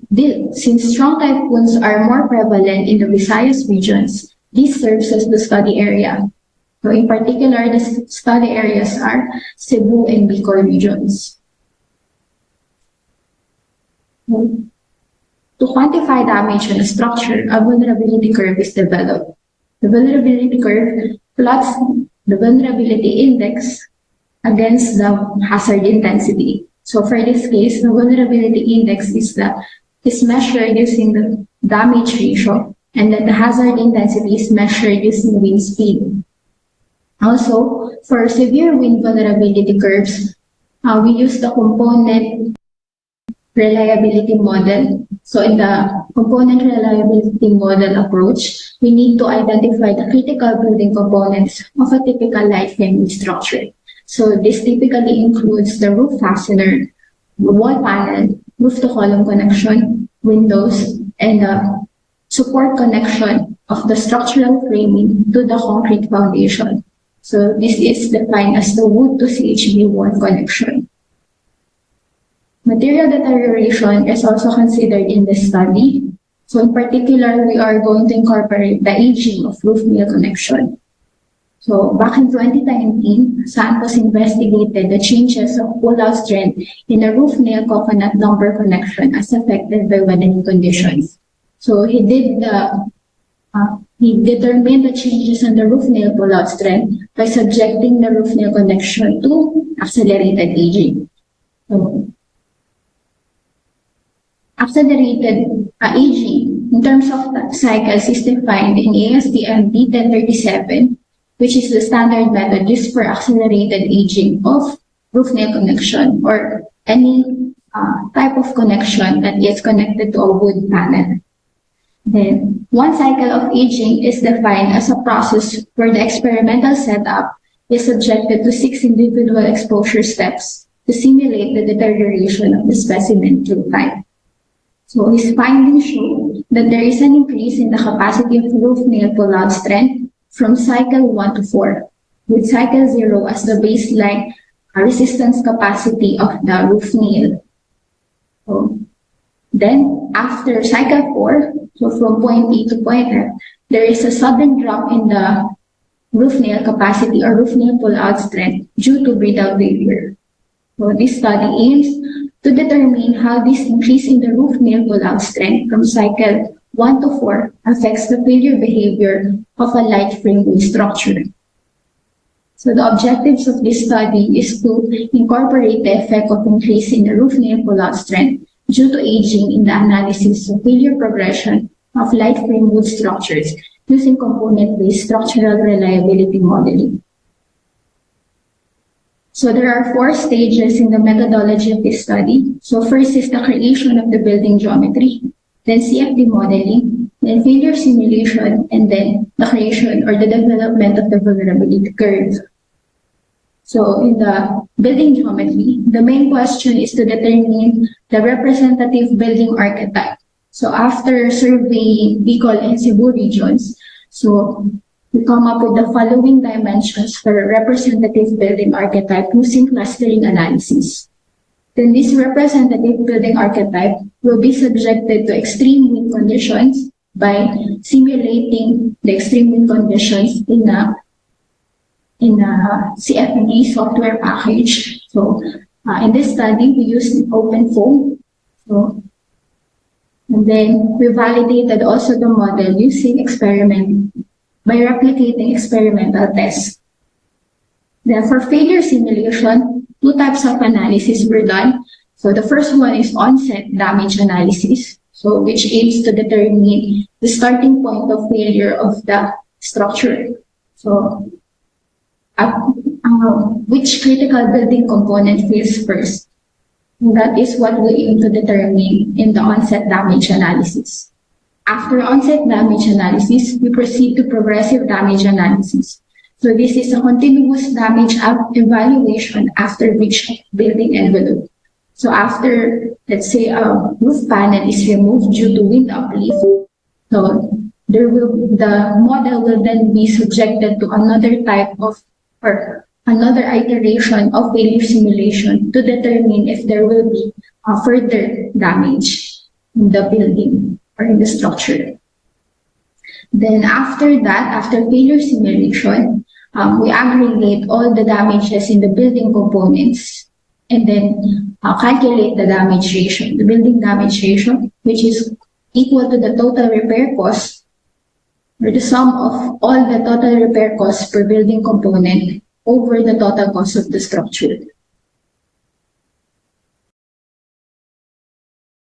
strong typhoons are more prevalent in the Visayas regions, this serves as the study area. So in particular, the study areas are Cebu and Bicol regions. To quantify damage on a structure, a vulnerability curve is developed. The vulnerability curve plots the vulnerability index against the hazard intensity. So for this case, the vulnerability index is measured using the damage ratio, and then the hazard intensity is measured using wind speed. Also, for severe wind vulnerability curves, we use the component reliability model. So in the component reliability model approach, we need to identify the critical building components of a typical light framing structure. So this typically includes the roof fastener, wall panel, roof-to-column connection, windows, and the support connection of the structural framing to the concrete foundation. So this is defined as the wood to CHB wall connection. Material deterioration is also considered in this study. So in particular, we are going to incorporate the aging of roof nail connection. So back in 2019, Santos investigated the changes of pull-out strength in the roof nail coconut lumber connection as affected by weathering conditions. So he determined the changes in the roof nail pull-out strength by subjecting the roof nail connection to accelerated aging. So, accelerated aging in terms of cycles is defined in ASTM D1037, which is the standard method used for accelerated aging of roof nail connection or any type of connection that is connected to a wood panel. Then, one cycle of aging is defined as a process where the experimental setup is subjected to 6 individual exposure steps to simulate the deterioration of the specimen through time. So his findings show that there is an increase in the capacity of roof nail pull-out strength from cycle 1 to 4, with cycle 0 as the baseline resistance capacity of the roof nail. So, then, after cycle 4, so from point E to point F, there is a sudden drop in the roof nail capacity or roof nail pull-out strength due to brittle failure. So this study aims to determine how this increase in the roof nail pull-out strength from cycle 1 to 4 affects the failure behavior of a light frame wood structure. So the objectives of this study is to incorporate the effect of increase in the roof nail pull-out strength due to aging in the analysis of failure progression of light frame wood structures using component-based structural reliability modeling. So there are 4 stages in the methodology of this study. So first is the creation of the building geometry, then CFD modeling, then failure simulation, and then the creation or the development of the vulnerability curve. So in the building geometry, the main question is to determine the representative building archetype. So after surveying Bicol and Cebu regions, so we come up with the following dimensions for a representative building archetype using clustering analysis. Then this representative building archetype will be subjected to extreme wind conditions by simulating the extreme wind conditions in a CFD software package. So in this study, we used OpenFOAM. So, and then we validated also the model using experiment by replicating experimental tests. Then for failure simulation, 2 types of analysis were done. So the first one is onset damage analysis, so which aims to determine the starting point of failure of the structure. So which critical building component fails first. And that is what we aim to determine in the onset damage analysis. After onset damage analysis, we proceed to progressive damage analysis. So this is a continuous damage evaluation after each building envelope. So after, let's say, a roof panel is removed due to wind uplift, so the model will then be subjected to another type of or another iteration of failure simulation to determine if there will be further damage in the building or in the structure. Then after that, after failure simulation, we aggregate all the damages in the building components and then calculate the damage ratio, the building damage ratio, which is equal to the total repair cost or the sum of all the total repair costs per building component over the total cost of the structure.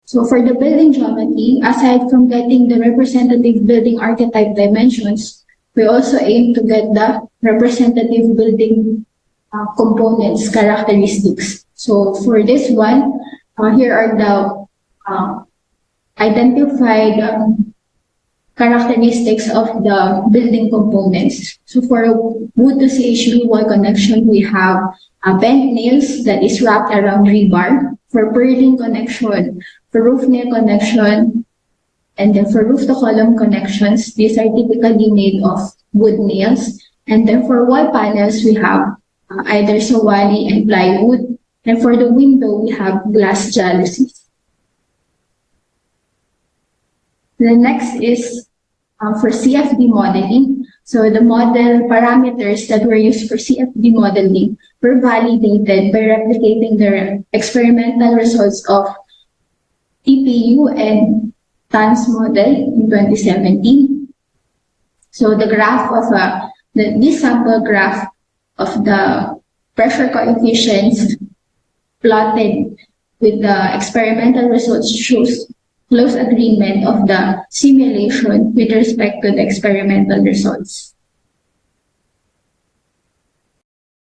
So for the building geometry, aside from getting the representative building archetype dimensions, we also aim to get the representative building components characteristics. So for this one, here are the identified characteristics of the building components. So for a wood to CHV wall connection, we have bent nails that is wrapped around rebar. For purlin connection, for roof nail connection, and then for roof to column connections, these are typically made of wood nails. And then for wall panels, we have either sawali and plywood. And for the window, we have glass jalousies. The next is for CFD modeling. So the model parameters that were used for CFD modeling were validated by replicating the experimental results of TPU and TANS model in 2017. So the graph of this sample graph of the pressure coefficients plotted with the experimental results shows close agreement of the simulation with respect to the experimental results.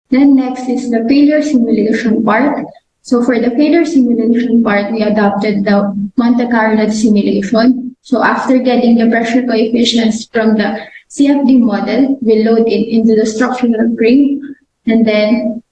Then next is the failure simulation part. So for the failure simulation part, we adopted the Monte Carlo simulation. So after getting the pressure coefficients from the CFD model, we load it into the structural frame, and then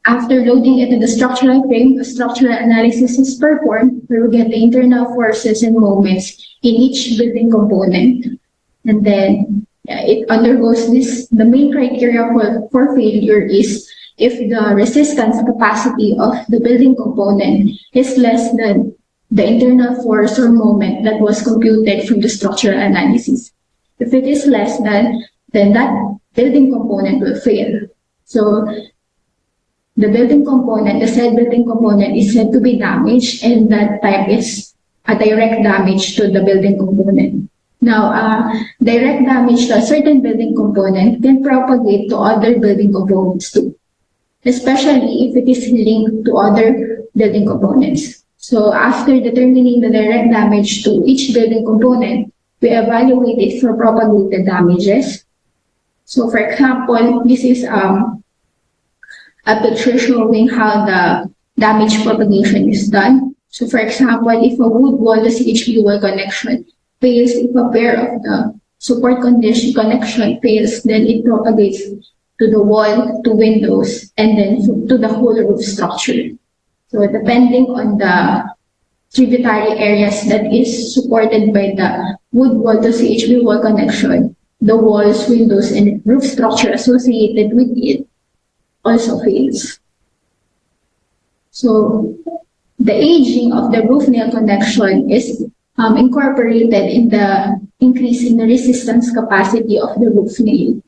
after loading it in the structural frame, a structural analysis is performed where we get the internal forces and moments in each building component. And then it undergoes this. The main criteria for failure is if the resistance capacity of the building component is less than the internal force or moment that was computed from the structural analysis. If it is less than, then that building component will fail. So the building component, the said building component is said to be damaged, and that type is a direct damage to the building component. Now, direct damage to a certain building component can propagate to other building components too, especially if it is linked to other building components. So after determining the direct damage to each building component, we evaluate it for propagated damages. So for example, this is a picture showing how the damage propagation is done. So for example, if a wood wall to CHV wall connection fails, if a pair of the support connection fails, then it propagates to the wall, to windows, and then to the whole roof structure. So depending on the tributary areas that is supported by the wood wall to CHV wall connection, the walls, windows, and roof structure associated with it also fails. So the aging of the roof nail connection is incorporated in the increase in the resistance capacity of the roof nail.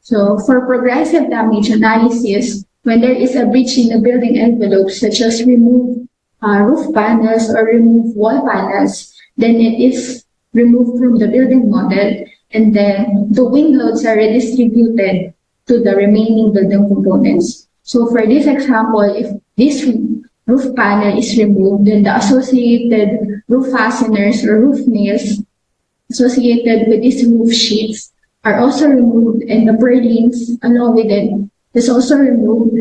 So for progressive damage analysis, when there is a breach in the building envelope, such as remove roof panels or remove wall panels, then it is removed from the building model, and then the wind loads are redistributed to the remaining building components. So for this example, if this roof panel is removed, then the associated roof fasteners or roof nails associated with these roof sheets are also removed, and the purlins along with it is also removed,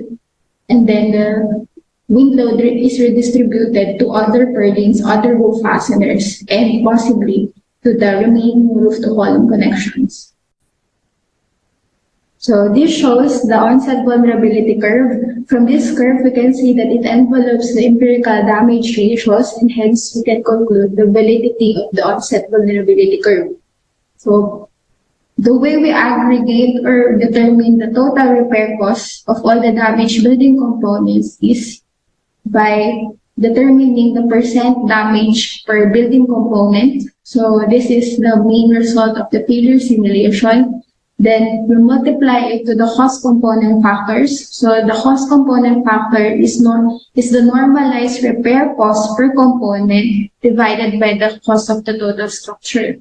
and then the wind load is redistributed to other purlins, other roof fasteners, and possibly to the remaining roof to column connections. So this shows the onset vulnerability curve. From this curve, we can see that it envelopes the empirical damage ratios, and hence we can conclude the validity of the onset vulnerability curve. So the way we aggregate or determine the total repair cost of all the damaged building components is by determining the percent damage per building component. So this is the main result of the failure simulation. Then we multiply it to the cost component factors. So the cost component factor is the normalized repair cost per component divided by the cost of the total structure.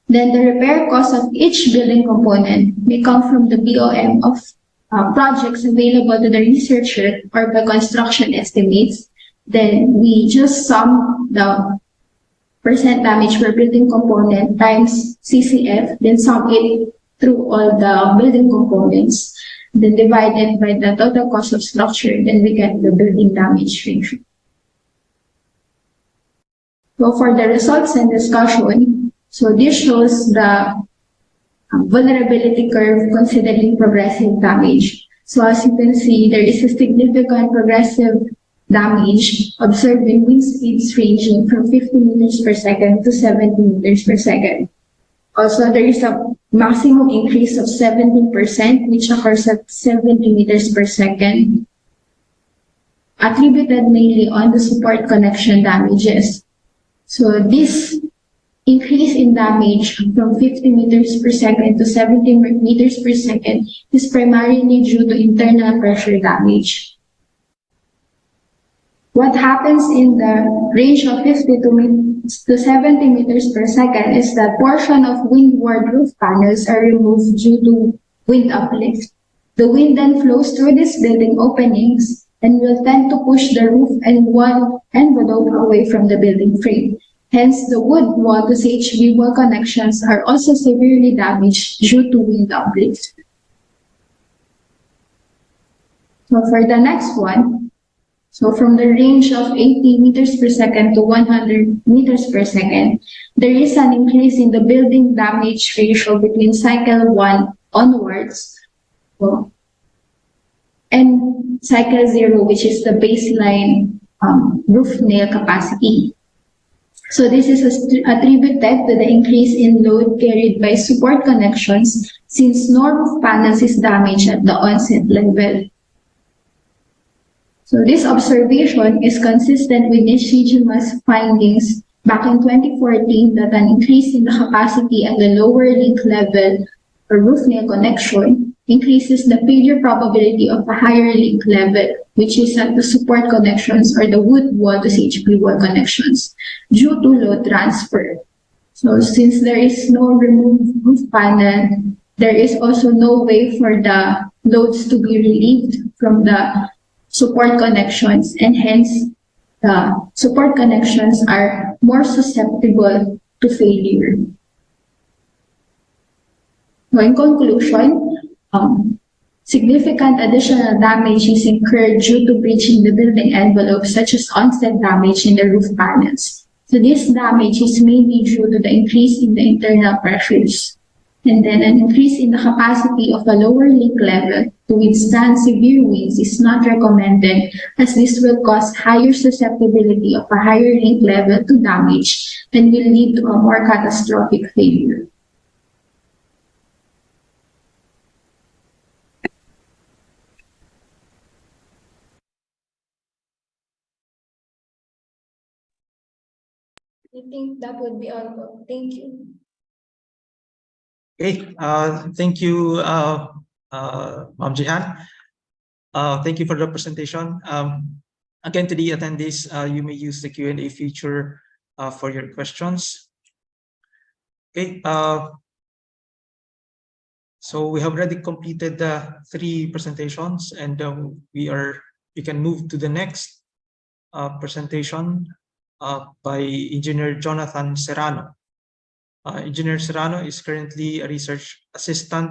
Then the repair cost of each building component may come from the BOM of projects available to the researcher or by construction estimates. Then we just sum the percent damage per building component times CCF, then sum it through all the building components, then divided by the total cost of structure, then we get the building damage ratio. So for the results and discussion, so this shows the vulnerability curve considering progressive damage. So as you can see, there is a significant progressive damage observed in wind speeds ranging from 50 meters per second to 70 meters per second. Also, there is a maximum increase of 17%, which occurs at 70 meters per second, attributed mainly on the support connection damages. So this increase in damage from 50 meters per second to 70 meters per second is primarily due to internal pressure damage. What happens in the range of 50 to 70 meters per second is that portion of windward roof panels are removed due to wind uplift. The wind then flows through these building openings and will tend to push the roof and wall envelope away from the building frame. Hence, the wood wall to CHB wall connections are also severely damaged due to wind uplift. So for the next one, so from the range of 80 meters per second to 100 meters per second, there is an increase in the building damage ratio between cycle 1 onwards and cycle 0, which is the baseline roof nail capacity. So this is attributed to the increase in load carried by support connections since no roof panels is damaged at the onset level. So this observation is consistent with Nishijima's findings back in 2014 that an increase in the capacity at the lower link level or roof nail connection increases the failure probability of a higher link level, which is at the support connections or the wood wall to CHP wall connections, due to load transfer. So since there is no removed roof panel, there is also no way for the loads to be relieved from the support connections, and hence the support connections are more susceptible to failure. So in conclusion, significant additional damage is incurred due to breaching the building envelope, such as onset damage in the roof panels. So this damage is mainly due to the increase in the internal pressures, and then an increase in the capacity of a lower link level to withstand severe winds is not recommended, as this will cause higher susceptibility of a higher link level to damage and will lead to a more catastrophic failure. I think that would be all. Thank you. Okay, thank you, Ma'am Jihan. Thank you for the presentation. Again, to the attendees, you may use the Q&A feature for your questions. Okay, so we have already completed the 3 presentations, and we can move to the next presentation by Engineer Jonathan Serrano. Engineer Serrano is currently a research assistant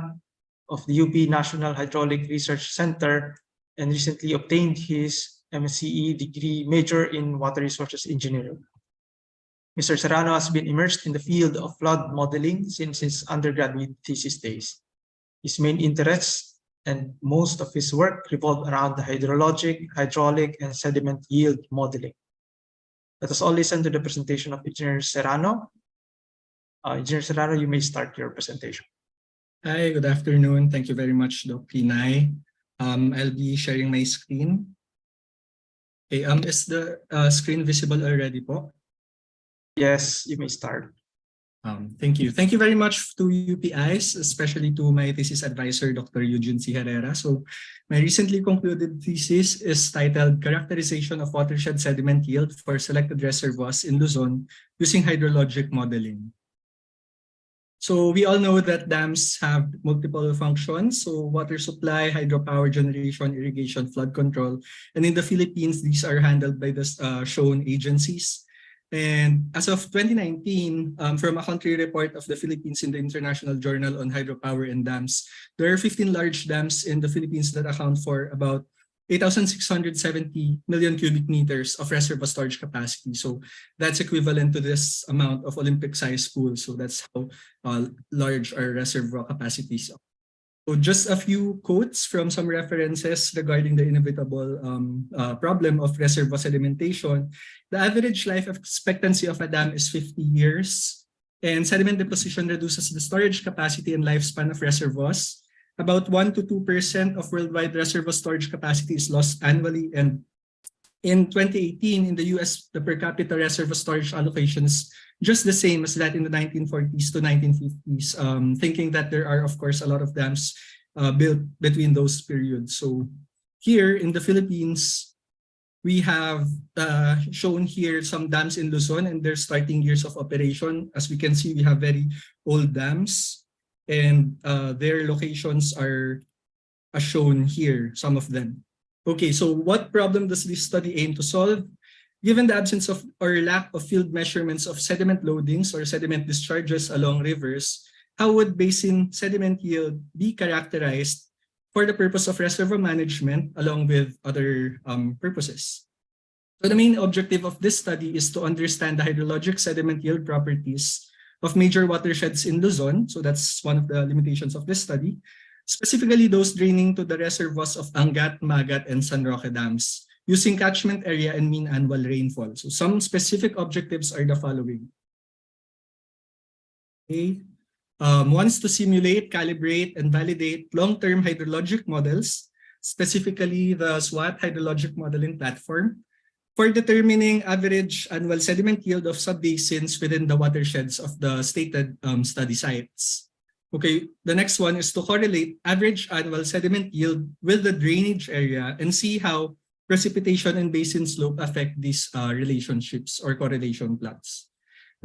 of the UP National Hydraulic Research Center and recently obtained his MSCE degree major in water resources engineering. Mr. Serrano has been immersed in the field of flood modeling since his undergraduate thesis days. His main interests and most of his work revolve around the hydrologic, hydraulic, and sediment yield modeling. Let us all listen to the presentation of Engineer Serrano. Engineer Serrano, you may start your presentation. Hi, good afternoon. Thank you very much, Doc Pinay. I'll be sharing my screen. Okay, is the screen visible already po? Yes, you may start. Thank you. Thank you very much to UPIs, especially to my thesis advisor, Dr. Eugene C. Herrera. So my recently concluded thesis is titled Characterization of Watershed Sediment Yield for Selected Reservoirs in Luzon using Hydrologic Modeling. So we all know that dams have multiple functions. So water supply, hydropower generation, irrigation, flood control. And in the Philippines, these are handled by the shown agencies. And as of 2019, from a country report of the Philippines in the International Journal on Hydropower and Dams, there are 15 large dams in the Philippines that account for about 8,670 million cubic meters of reservoir storage capacity. So that's equivalent to this amount of Olympic-sized pools. So that's how large our reservoir capacities are. So just a few quotes from some references regarding the inevitable problem of reservoir sedimentation. The average life expectancy of a dam is 50 years, and sediment deposition reduces the storage capacity and lifespan of reservoirs. About 1 to 2% of worldwide reservoir storage capacity is lost annually, and in 2018, in the US, the per capita reservoir storage allocation is just the same as that in the 1940s to 1950s, thinking that there are, of course, a lot of dams built between those periods. So here in the Philippines, we have shown here some dams in Luzon and their starting years of operation. As we can see, we have very old dams, and their locations are shown here, some of them. Okay, so what problem does this study aim to solve? Given the absence of or lack of field measurements of sediment loadings or sediment discharges along rivers, how would basin sediment yield be characterized for the purpose of reservoir management along with other purposes? So the main objective of this study is to understand the hydrologic sediment yield properties of major watersheds in Luzon. So that's one of the limitations of this study. Specifically those draining to the reservoirs of Angat, Magat, and San Roque dams, using catchment area and mean annual rainfall. So some specific objectives are the following. Okay. One is to simulate, calibrate, and validate long-term hydrologic models, specifically the SWAT hydrologic modeling platform, for determining average annual sediment yield of subbasins within the watersheds of the stated study sites. Okay, the next one is to correlate average annual sediment yield with the drainage area and see how precipitation and basin slope affect these relationships or correlation plots.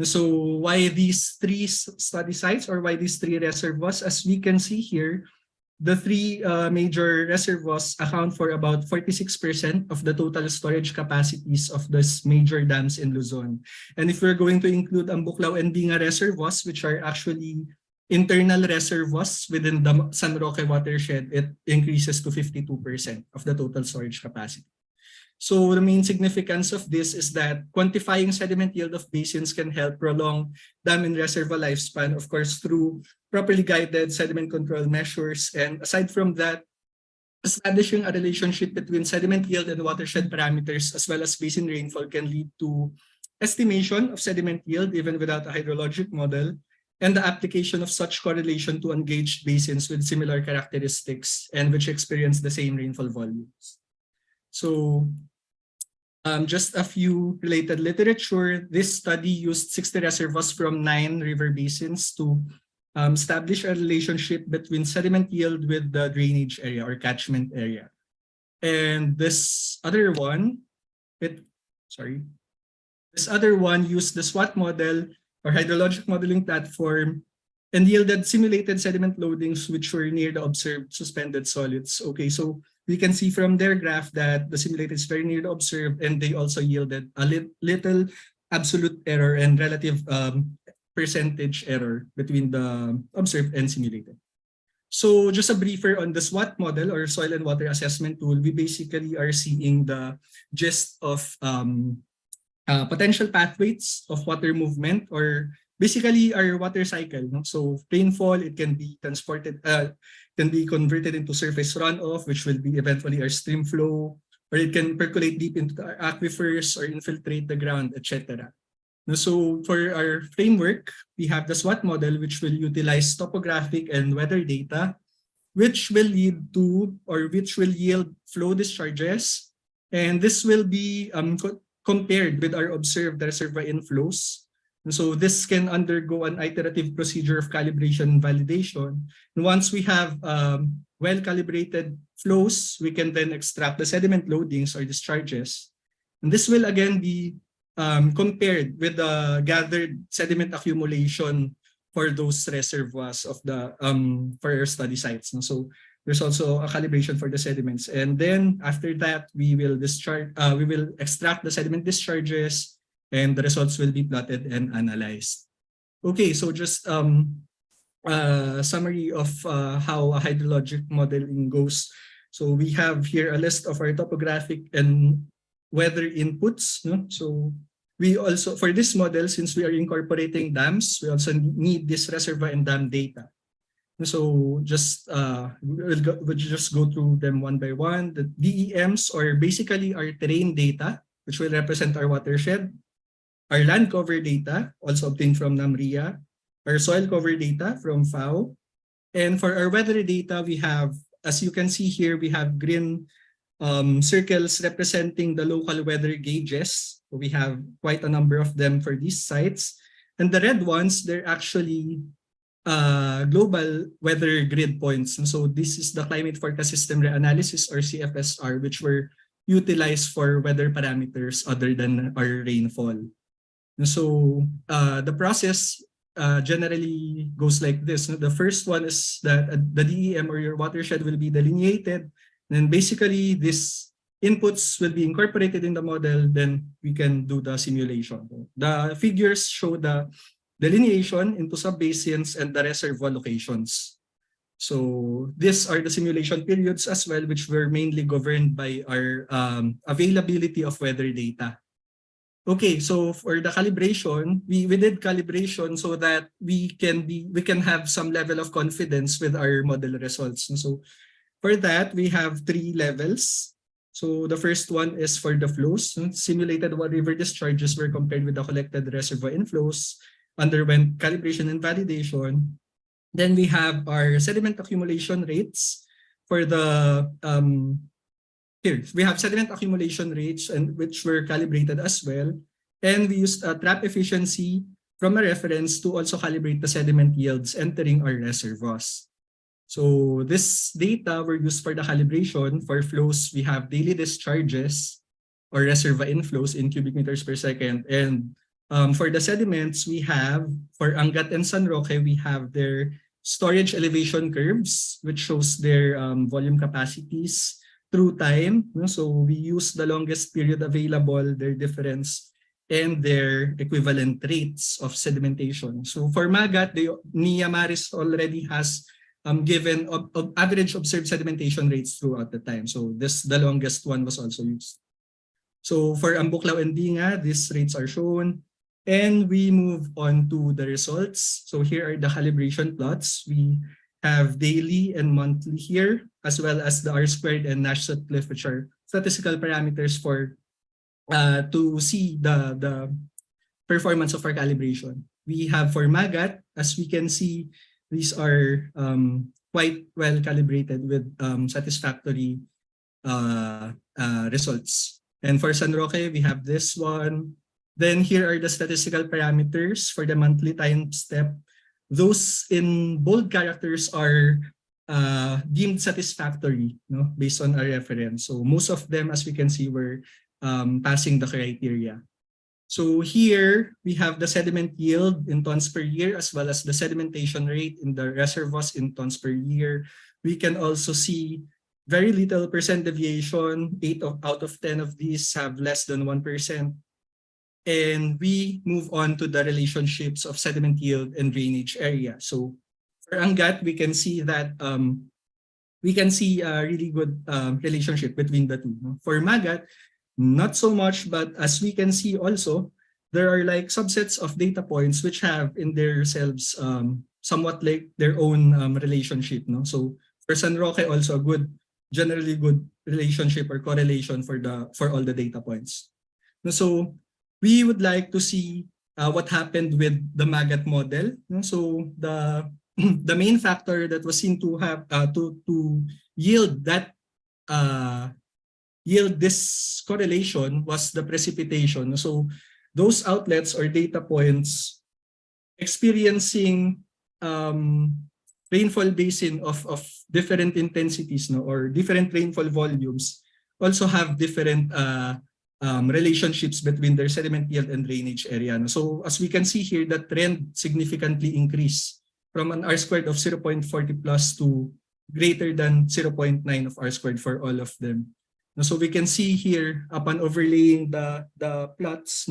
So why these three study sites, or why these three reservoirs? As we can see here, the three major reservoirs account for about 46% of the total storage capacities of these major dams in Luzon. And if we're going to include Buklaw and Binga reservoirs, which are actually internal reservoirs within the San Roque watershed, it increases to 52% of the total storage capacity. So the main significance of this is that quantifying sediment yield of basins can help prolong dam and reservoir lifespan, of course, through properly guided sediment control measures. And aside from that, establishing a relationship between sediment yield and watershed parameters as well as basin rainfall can lead to estimation of sediment yield even without a hydrologic model, and the application of such correlation to engaged basins with similar characteristics and which experience the same rainfall volumes. So just a few related literature. This study used 60 reservoirs from 9 river basins to establish a relationship between sediment yield with the drainage area or catchment area. And this other one, this other one used the SWAT model or hydrologic modeling platform and yielded simulated sediment loadings which were near the observed suspended solids. Okay, so we can see from their graph that the simulated is very near the observed, and they also yielded a little absolute error and relative percentage error between the observed and simulated. So just a briefer on the SWAT model or soil and water assessment tool, we basically are seeing the gist of potential pathways of water movement, or basically our water cycle. No? So rainfall, it can be transported, can be converted into surface runoff, which will be eventually our stream flow, or it can percolate deep into our aquifers or infiltrate the ground, etc. So for our framework, we have the SWAT model, which will utilize topographic and weather data, which will lead to, or which will yield flow discharges, and this will be compared with our observed reservoir inflows. And so this can undergo an iterative procedure of calibration and validation. And once we have well-calibrated flows, we can then extract the sediment loadings or discharges. And this will again be compared with the gathered sediment accumulation for those reservoirs of the for our study sites. And so there's also a calibration for the sediments, and then after that we will extract the sediment discharges, and the results will be plotted and analyzed. Okay, so just summary of how a hydrologic modeling goes. So we have here a list of our topographic and weather inputs. No? So we also, for this model, since we are incorporating dams, we also need this reservoir and dam data. So just we'll just go through them one by one. The DEMs are basically our terrain data, which will represent our watershed, our land cover data, also obtained from NAMRIA, our soil cover data from FAO, and for our weather data, we have, as you can see here, we have green circles representing the local weather gauges. So we have quite a number of them for these sites, and the red ones, they're actually global weather grid points. And so this is the climate forecast system reanalysis, or CFSR, which were utilized for weather parameters other than our rainfall. And so the process generally goes like this. The first one is that the DEM, or your watershed, will be delineated. And basically these inputs will be incorporated in the model, then we can do the simulation. The figures show the delineation into subbasins and the reservoir locations. So these are the simulation periods as well, which were mainly governed by our availability of weather data. Okay, so for the calibration, we did calibration so that we can have some level of confidence with our model results. And so for that, we have 3 levels. So the first one is for the flows. Simulated river discharges were compared with the collected reservoir inflows, underwent calibration and validation. Then we have our sediment accumulation rates for the here we have sediment accumulation rates, and which were calibrated as well. And we used trap efficiency from a reference to also calibrate the sediment yields entering our reservoirs. So this data were used for the calibration. For flows, we have daily discharges or reservoir inflows in cubic meters per second, and for the sediments, we have, for Angat and San Roque, we have their storage elevation curves, which shows their volume capacities through time. So we use the longest period available, their difference, and their equivalent rates of sedimentation. So for Magat, NIA Maris already has given average observed sedimentation rates throughout the time. So the longest one was also used. So for Ambuklaw and Dinga, these rates are shown. And we move on to the results. So here are the calibration plots. We have daily and monthly here, as well as the R-squared and Nash-Sutcliffe, which are statistical parameters for to see the performance of our calibration. We have for Magat, as we can see, these are quite well calibrated with satisfactory results. And for San Roque, we have this one. Then here are the statistical parameters for the monthly time step. Those in bold characters are deemed satisfactory, based on our reference. So most of them, as we can see, were passing the criteria. So here we have the sediment yield in tons per year, as well as the sedimentation rate in the reservoirs in tons per year. We can also see very little percent deviation. 8 out of 10 of these have less than 1%. And we move on to the relationships of sediment yield and drainage area. So for Angat, we can see that we can see a really good relationship between the two. For Magat, not so much, but as we can see also, there are like subsets of data points which have in themselves somewhat like their own relationship. So for San Roque, also a generally good relationship or correlation for all the data points. So we would like to see what happened with the Magat model. So the main factor that was seen to have to yield this correlation was the precipitation. So those outlets or data points experiencing rainfall basin of different intensities, or different rainfall volumes, also have different relationships between their sediment yield and drainage area. So as we can see here, the trend significantly increased from an R-squared of 0.40 plus to greater than 0.9 of R-squared for all of them. So we can see here, upon overlaying the plots,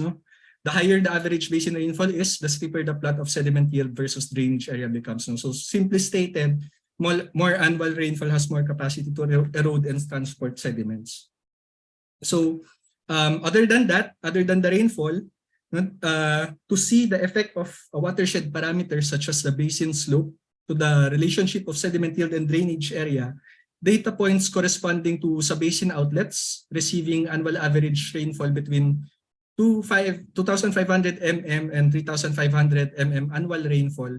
the higher the average basin rainfall is, the steeper the plot of sediment yield versus drainage area becomes. So simply stated, more annual rainfall has more capacity to erode and transport sediments. So other than the rainfall, to see the effect of a watershed parameters such as the basin slope to the relationship of sediment yield and drainage area, data points corresponding to sub-basin outlets receiving annual average rainfall between 2,500 mm and 3,500 mm annual rainfall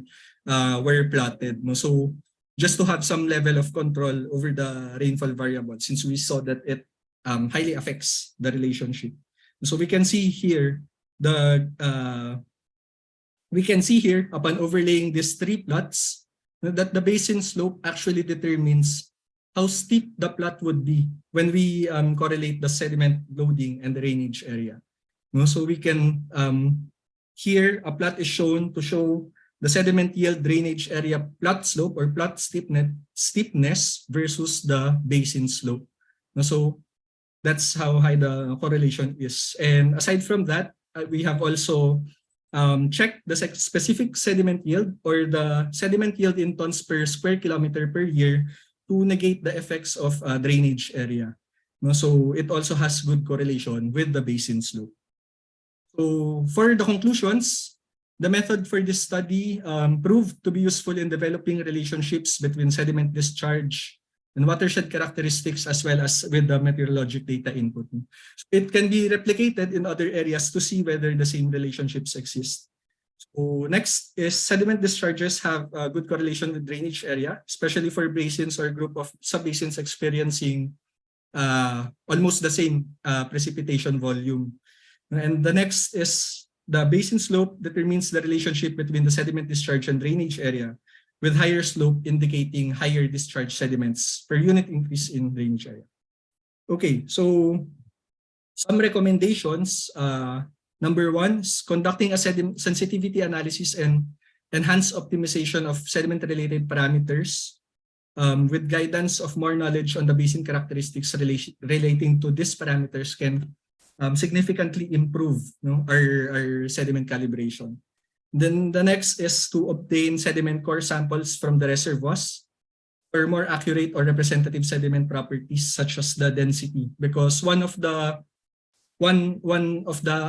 were plotted. No? So just to have some level of control over the rainfall variable, since we saw that it highly affects the relationship. So we can see here upon overlaying these three plots that the basin slope actually determines how steep the plot would be when we correlate the sediment loading and the drainage area. No, so we can here a plot is shown to show the sediment yield drainage area plot slope or plot steepness versus the basin slope. No, so that's how high the correlation is. And aside from that, we have also checked the specific sediment yield or the sediment yield in tons per square kilometer per year to negate the effects of drainage area. No, so it also has good correlation with the basin slope. So for the conclusions, the method for this study proved to be useful in developing relationships between sediment discharge and watershed characteristics as well as with the meteorologic data input. So it can be replicated in other areas to see whether the same relationships exist. So next is sediment discharges have a good correlation with drainage area, especially for basins or group of subbasins experiencing almost the same precipitation volume. And the next is the basin slope determines the relationship between the sediment discharge and drainage area, with higher slope indicating higher discharge sediments per unit increase in drainage area. Okay, so some recommendations. Number one is conducting a sensitivity analysis and enhanced optimization of sediment-related parameters with guidance of more knowledge on the basin characteristics relating to these parameters can significantly improve our sediment calibration. Then the next is to obtain sediment core samples from the reservoirs for more accurate or representative sediment properties such as the density, because one of the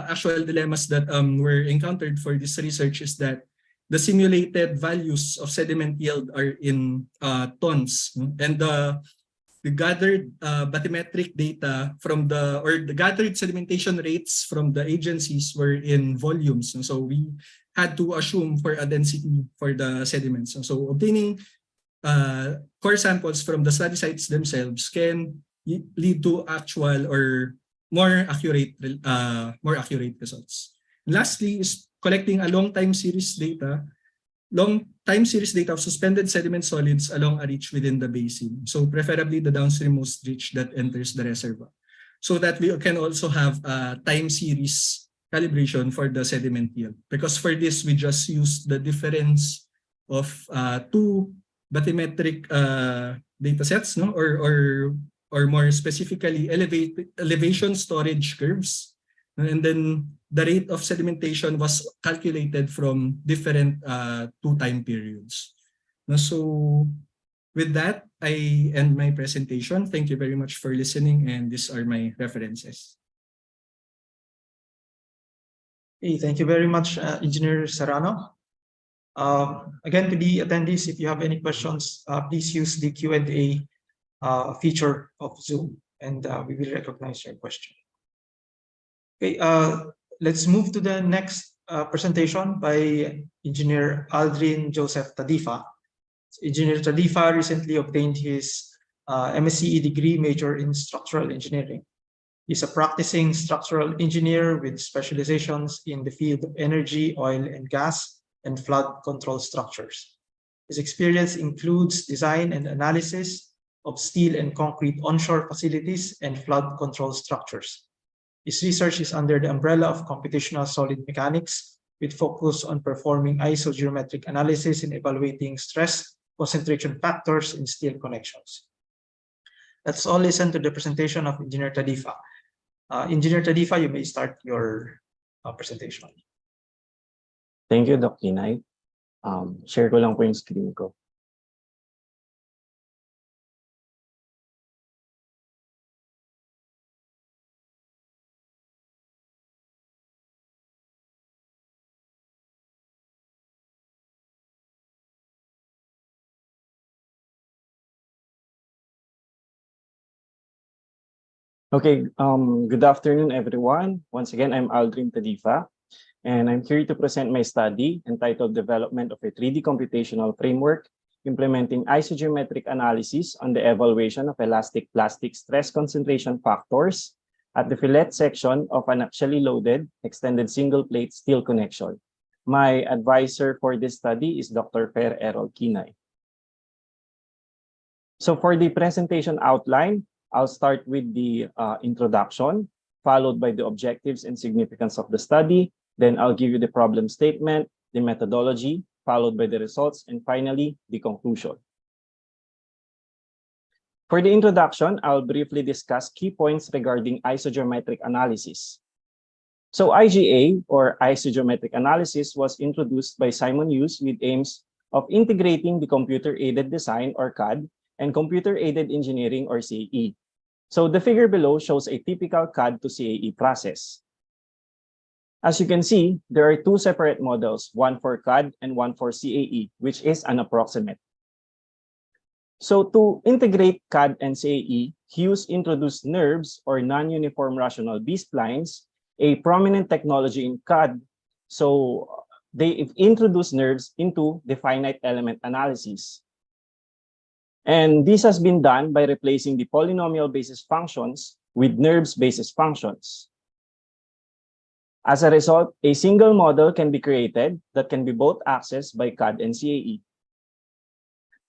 actual dilemmas that were encountered for this research is that the simulated values of sediment yield are in tons, and the gathered bathymetric data from the gathered sedimentation rates from the agencies were in volumes. And so we had to assume for a density for the sediments. And so obtaining core samples from the study sites themselves can lead to actual or more accurate results. And lastly is collecting a long-time series data of suspended sediment solids along a reach within the basin. So preferably the downstreammost reach that enters the reservoir, so that we can also have a time series calibration for the sediment yield. Because for this, we just use the difference of two bathymetric data sets, no? or more specifically elevation storage curves. And then the rate of sedimentation was calculated from different 2 time periods. So with that, I end my presentation. Thank you very much for listening, and these are my references. Hey, thank you very much, Engineer Serrano. Again, to the attendees, if you have any questions, please use the Q&A feature of Zoom, and we will recognize your question. Okay, let's move to the next presentation by Engineer Aldrin Joseph Tadifa. Engineer Tadifa recently obtained his MSce degree major in structural engineering. He's a practicing structural engineer with specializations in the field of energy, oil and gas, and flood control structures. His experience includes design and analysis of steel and concrete onshore facilities and flood control structures. His research is under the umbrella of computational solid mechanics, with focus on performing isogeometric analysis and evaluating stress concentration factors in steel connections. Let's all listen to the presentation of Engineer Tadifa. Engineer Tadifa, you may start your presentation. Thank you, Doc Kinay. Share ko lang po yung screen ko. Okay, good afternoon, everyone. Once again, I'm Aldrin Tadifa, and I'm here to present my study entitled Development of a 3D Computational Framework Implementing Isogeometric Analysis on the Evaluation of Elastic Plastic Stress Concentration Factors at the fillet section of an axially loaded extended single-plate steel connection. My advisor for this study is Dr. Per Errol Kinay. So for the presentation outline, I'll start with the introduction, followed by the objectives and significance of the study. Then I'll give you the problem statement, the methodology, followed by the results, and finally, the conclusion. For the introduction, I'll briefly discuss key points regarding isogeometric analysis. So IGA, or isogeometric analysis, was introduced by Simon Hughes with aims of integrating the computer-aided design, or CAD, and computer-aided engineering, or CAE. So the figure below shows a typical CAD to CAE process. As you can see, there are two separate models, one for CAD and one for CAE, which is an approximate. So to integrate CAD and CAE, Hughes introduced NURBS, or non-uniform rational B-splines, a prominent technology in CAD. So they introduced NURBS into the finite element analysis. And this has been done by replacing the polynomial basis functions with NURBS basis functions. As a result, a single model can be created that can be both accessed by CAD and CAE.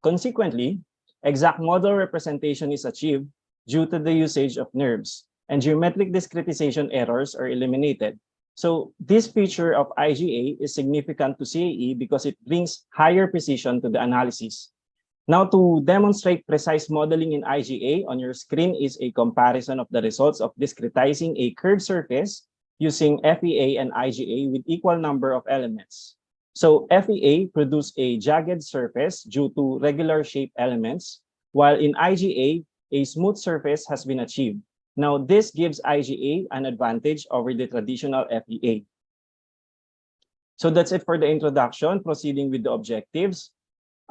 Consequently, exact model representation is achieved due to the usage of NURBS, and geometric discretization errors are eliminated. So this feature of IGA is significant to CAE because it brings higher precision to the analysis. Now, to demonstrate precise modeling in IGA, on your screen is a comparison of the results of discretizing a curved surface using FEA and IGA with equal number of elements. So FEA produced a jagged surface due to regular shaped elements, while in IGA, a smooth surface has been achieved. Now, this gives IGA an advantage over the traditional FEA. So that's it for the introduction. Proceeding with the objectives.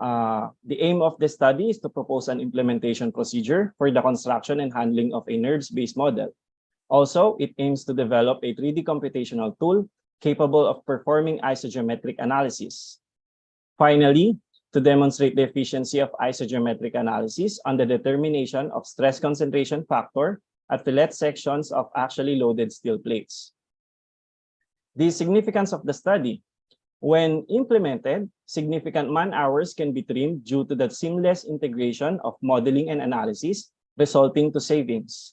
The aim of the study is to propose an implementation procedure for the construction and handling of a NURBS-based model. Also, it aims to develop a 3D computational tool capable of performing isogeometric analysis. Finally, to demonstrate the efficiency of isogeometric analysis on the determination of stress concentration factor at fillet sections of actually loaded steel plates. The significance of the study. When implemented, significant man-hours can be trimmed due to the seamless integration of modeling and analysis, resulting to savings.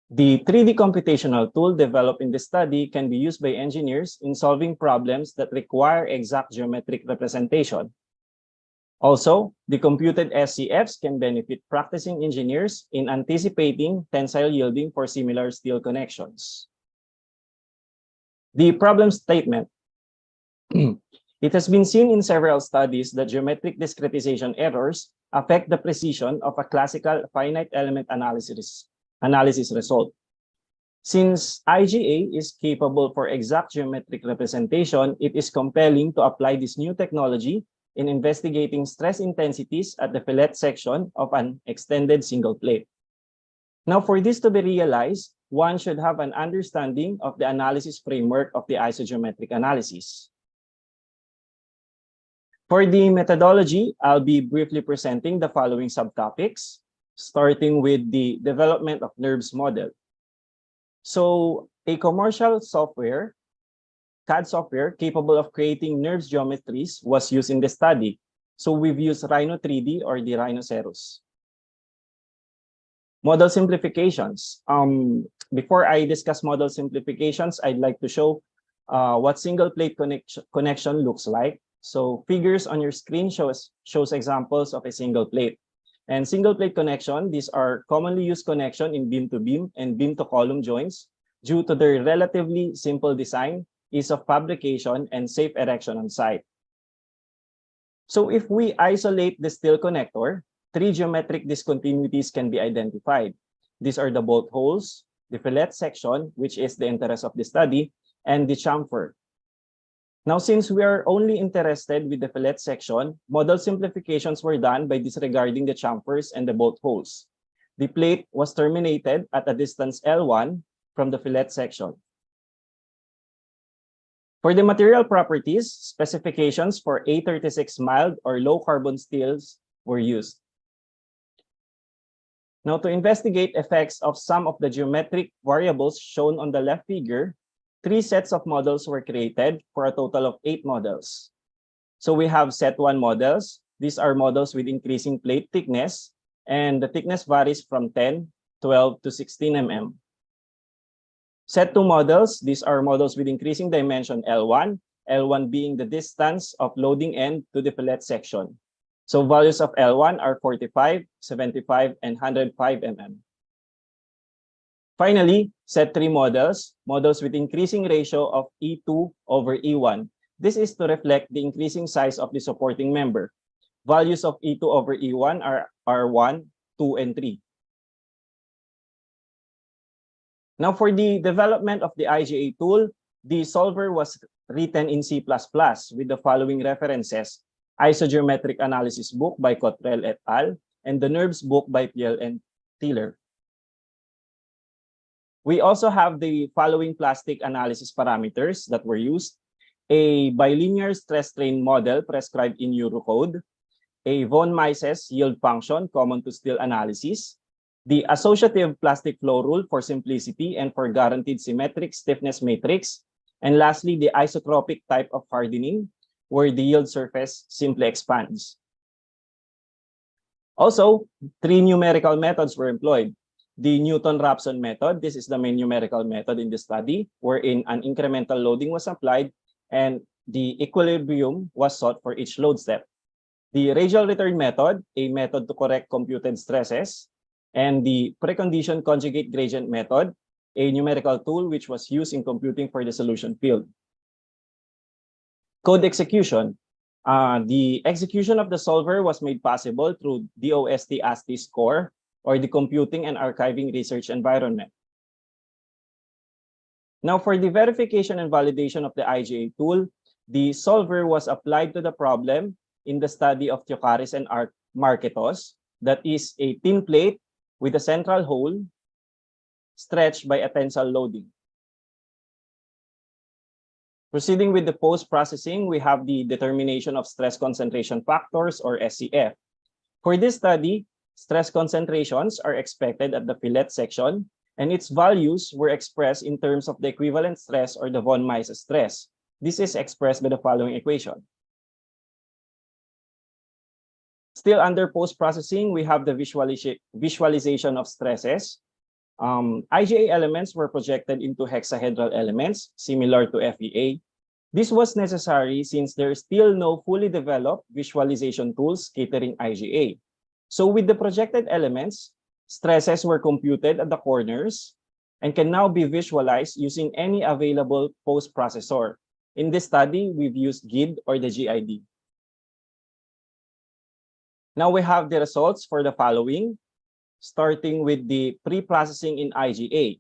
The 3D computational tool developed in the study can be used by engineers in solving problems that require exact geometric representation. Also, the computed SCFs can benefit practicing engineers in anticipating tensile yielding for similar steel connections. The problem statement. It has been seen in several studies that geometric discretization errors affect the precision of a classical finite element analysis result. Since IGA is capable for exact geometric representation, it is compelling to apply this new technology in investigating stress intensities at the fillet section of an extended single plate. Now, for this to be realized, one should have an understanding of the analysis framework of the isogeometric analysis. For the methodology, I'll be briefly presenting the following subtopics, starting with the development of NURBS model. So a commercial software, CAD software capable of creating NURBS geometries was used in the study. So we've used Rhino 3D or the Rhinoceros. Model simplifications. Before I discuss model simplifications, I'd like to show what single plate connection looks like. So figures on your screen shows examples of a single plate. And single plate connection, these are commonly used connection in beam to beam and beam to column joints due to their relatively simple design, ease of fabrication, and safe erection on site. So if we isolate the steel connector, three geometric discontinuities can be identified. These are the bolt holes, the fillet section, which is the interest of the study, and the chamfer. Now, since we are only interested with the fillet section, model simplifications were done by disregarding the chamfers and the bolt holes. The plate was terminated at a distance L1 from the fillet section. For the material properties, specifications for A36 mild or low carbon steels were used. Now, to investigate effects of some of the geometric variables shown on the left figure, 3 sets of models were created for a total of 8 models. So we have set 1 models. These are models with increasing plate thickness, and the thickness varies from 10, 12 to 16 mm. Set 2 models, these are models with increasing dimension L1, L1 being the distance of loading end to the fillet section. So values of L1 are 45, 75, and 105 mm. Finally, set 3 models, models with increasing ratio of E2 over E1. This is to reflect the increasing size of the supporting member. Values of E2 over E1 are 1, 2, and 3. Now, for the development of the IGA tool, the solver was written in C++ with the following references: Isogeometric Analysis book by Cottrell et al. And the NURBS book by Piel and Tiller. We also have the following plastic analysis parameters that were used: a bilinear stress strain model prescribed in Eurocode, a von Mises yield function common to steel analysis, the associative plastic flow rule for simplicity and for guaranteed symmetric stiffness matrix, and lastly, the isotropic type of hardening, where the yield surface simply expands. Also, 3 numerical methods were employed. The Newton-Raphson method, this is the main numerical method in the study, wherein an incremental loading was applied and the equilibrium was sought for each load step. The radial return method, a method to correct computed stresses, and the precondition conjugate gradient method, a numerical tool which was used in computing for the solution field. Code execution. The execution of the solver was made possible through DOST ASTI's core, or the Computing and Archiving Research Environment. Now, for the verification and validation of the IGA tool, the solver was applied to the problem in the study of Theocharis and Marketos, that is a thin plate with a central hole stretched by a tensile loading. Proceeding with the post-processing, we have the determination of stress concentration factors, or SCF. For this study, stress concentrations are expected at the fillet section, and its values were expressed in terms of the equivalent stress, or the von Mises stress. This is expressed by the following equation. Still under post-processing, we have the visualization of stresses. IGA elements were projected into hexahedral elements, similar to FEA. This was necessary since there is still no fully developed visualization tools catering IGA. So with the projected elements, stresses were computed at the corners and can now be visualized using any available post-processor. In this study, we've used GID or the GID. Now we have the results for the following, starting with the pre-processing in IGA.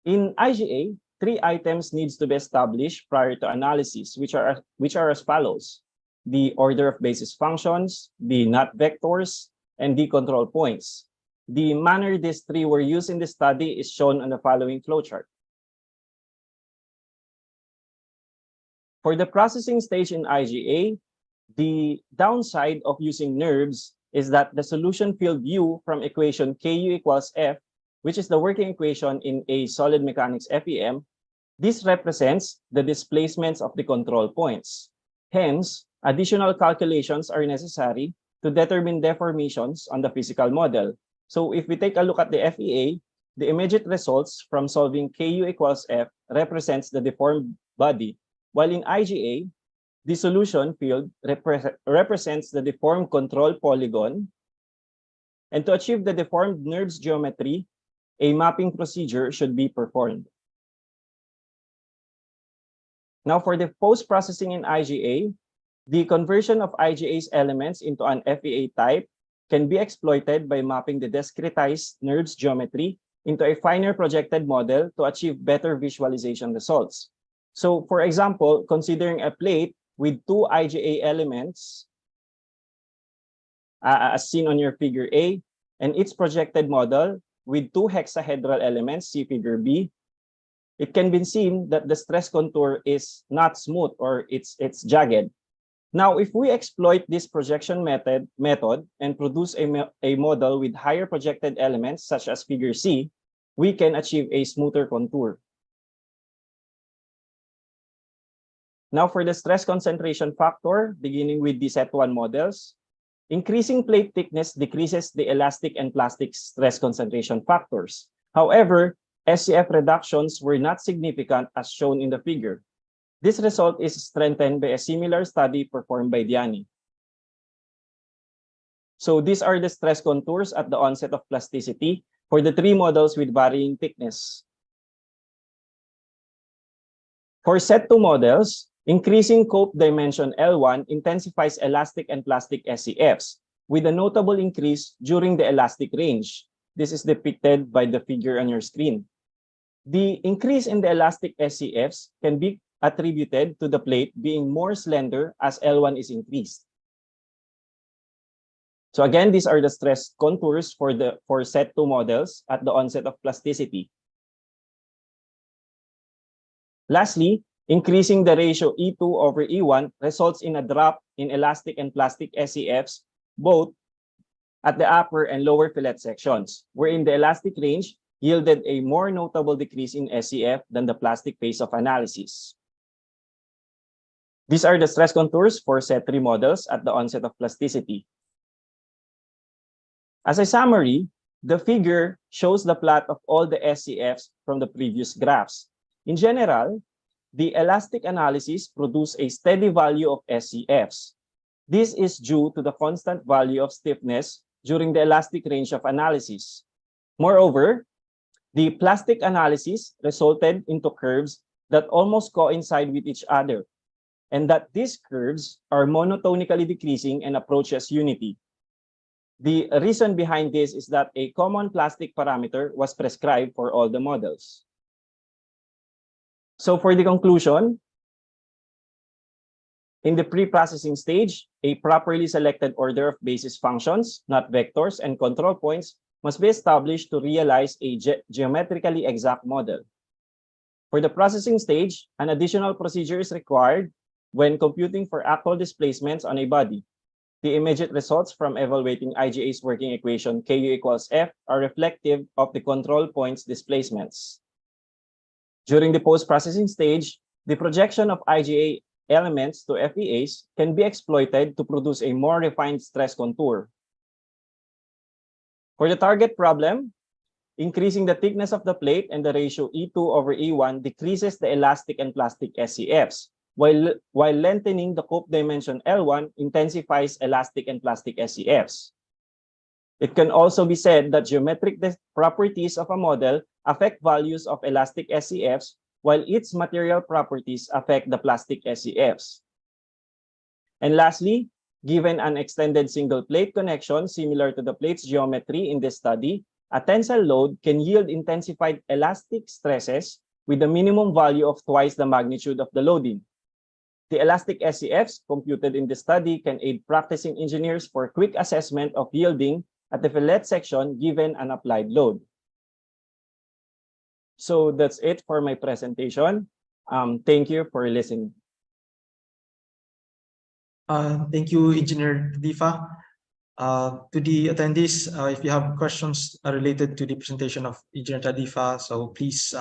In IGA, 3 items needs to be established prior to analysis, which are as follows: the order of basis functions, the knot vectors, and the control points. The manner these 3 were used in the study is shown on the following flowchart. For the processing stage in IGA, the downside of using NURBS is that the solution field view from equation Ku equals F, which is the working equation in a solid mechanics FEM, this represents the displacements of the control points. Hence, additional calculations are necessary to determine deformations on the physical model. So if we take a look at the FEA, the immediate results from solving Ku equals F represents the deformed body, while in IGA, the solution field represents the deformed control polygon. And to achieve the deformed NURBS geometry, a mapping procedure should be performed. Now for the post-processing in IGA, the conversion of IGA's elements into an FEA type can be exploited by mapping the discretized NURBS geometry into a finer projected model to achieve better visualization results. So for example, considering a plate with 2 IGA elements, as seen on your figure A, and its projected model with two hexahedral elements, see figure B, it can be seen that the stress contour is not smooth or it's jagged. Now, if we exploit this projection method and produce a model with higher projected elements, such as figure C, we can achieve a smoother contour. Now, for the stress concentration factor, beginning with the set 1 models, increasing plate thickness decreases the elastic and plastic stress concentration factors. However, SCF reductions were not significant as shown in the figure. This result is strengthened by a similar study performed by Diani. So these are the stress contours at the onset of plasticity for the 3 models with varying thickness. For set 2 models, increasing cope dimension L1 intensifies elastic and plastic SCFs, with a notable increase during the elastic range. This is depicted by the figure on your screen. The increase in the elastic SCFs can be attributed to the plate being more slender as L1 is increased. So again, these are the stress contours for set 2 models at the onset of plasticity. Lastly, increasing the ratio E2 over E1 results in a drop in elastic and plastic SCFs, both at the upper and lower fillet sections, wherein the elastic range yielded a more notable decrease in SCF than the plastic phase of analysis. These are the stress contours for set 3 models at the onset of plasticity. As a summary, the figure shows the plot of all the SCFs from the previous graphs. In general, the elastic analysis produced a steady value of SCFs. This is due to the constant value of stiffness during the elastic range of analysis. Moreover, the plastic analysis resulted into curves that almost coincide with each other, and that these curves are monotonically decreasing and approaches unity. The reason behind this is that a common plastic parameter was prescribed for all the models. So for the conclusion, in the pre-processing stage, a properly selected order of basis functions, not vectors, and control points must be established to realize a geometrically exact model. For the processing stage, an additional procedure is required when computing for actual displacements on a body. The immediate results from evaluating IGA's working equation KU equals F are reflective of the control points displacements. During the post-processing stage, the projection of IGA elements to FEAs can be exploited to produce a more refined stress contour. For the target problem, increasing the thickness of the plate and the ratio E2 over E1 decreases the elastic and plastic SCFs, while lengthening the cope dimension L1 intensifies elastic and plastic SCFs. It can also be said that geometric properties of a model affect values of elastic SCFs, while its material properties affect the plastic SCFs. And lastly, given an extended single plate connection similar to the plate's geometry in this study, a tensile load can yield intensified elastic stresses with a minimum value of twice the magnitude of the loading. The elastic SCFs computed in the study can aid practicing engineers for quick assessment of yielding at the fillet section given an applied load. So that's it for my presentation. Thank you for listening. Thank you, Engineer Difa. To the attendees, if you have questions related to the presentation of Engineer Tadifa, so please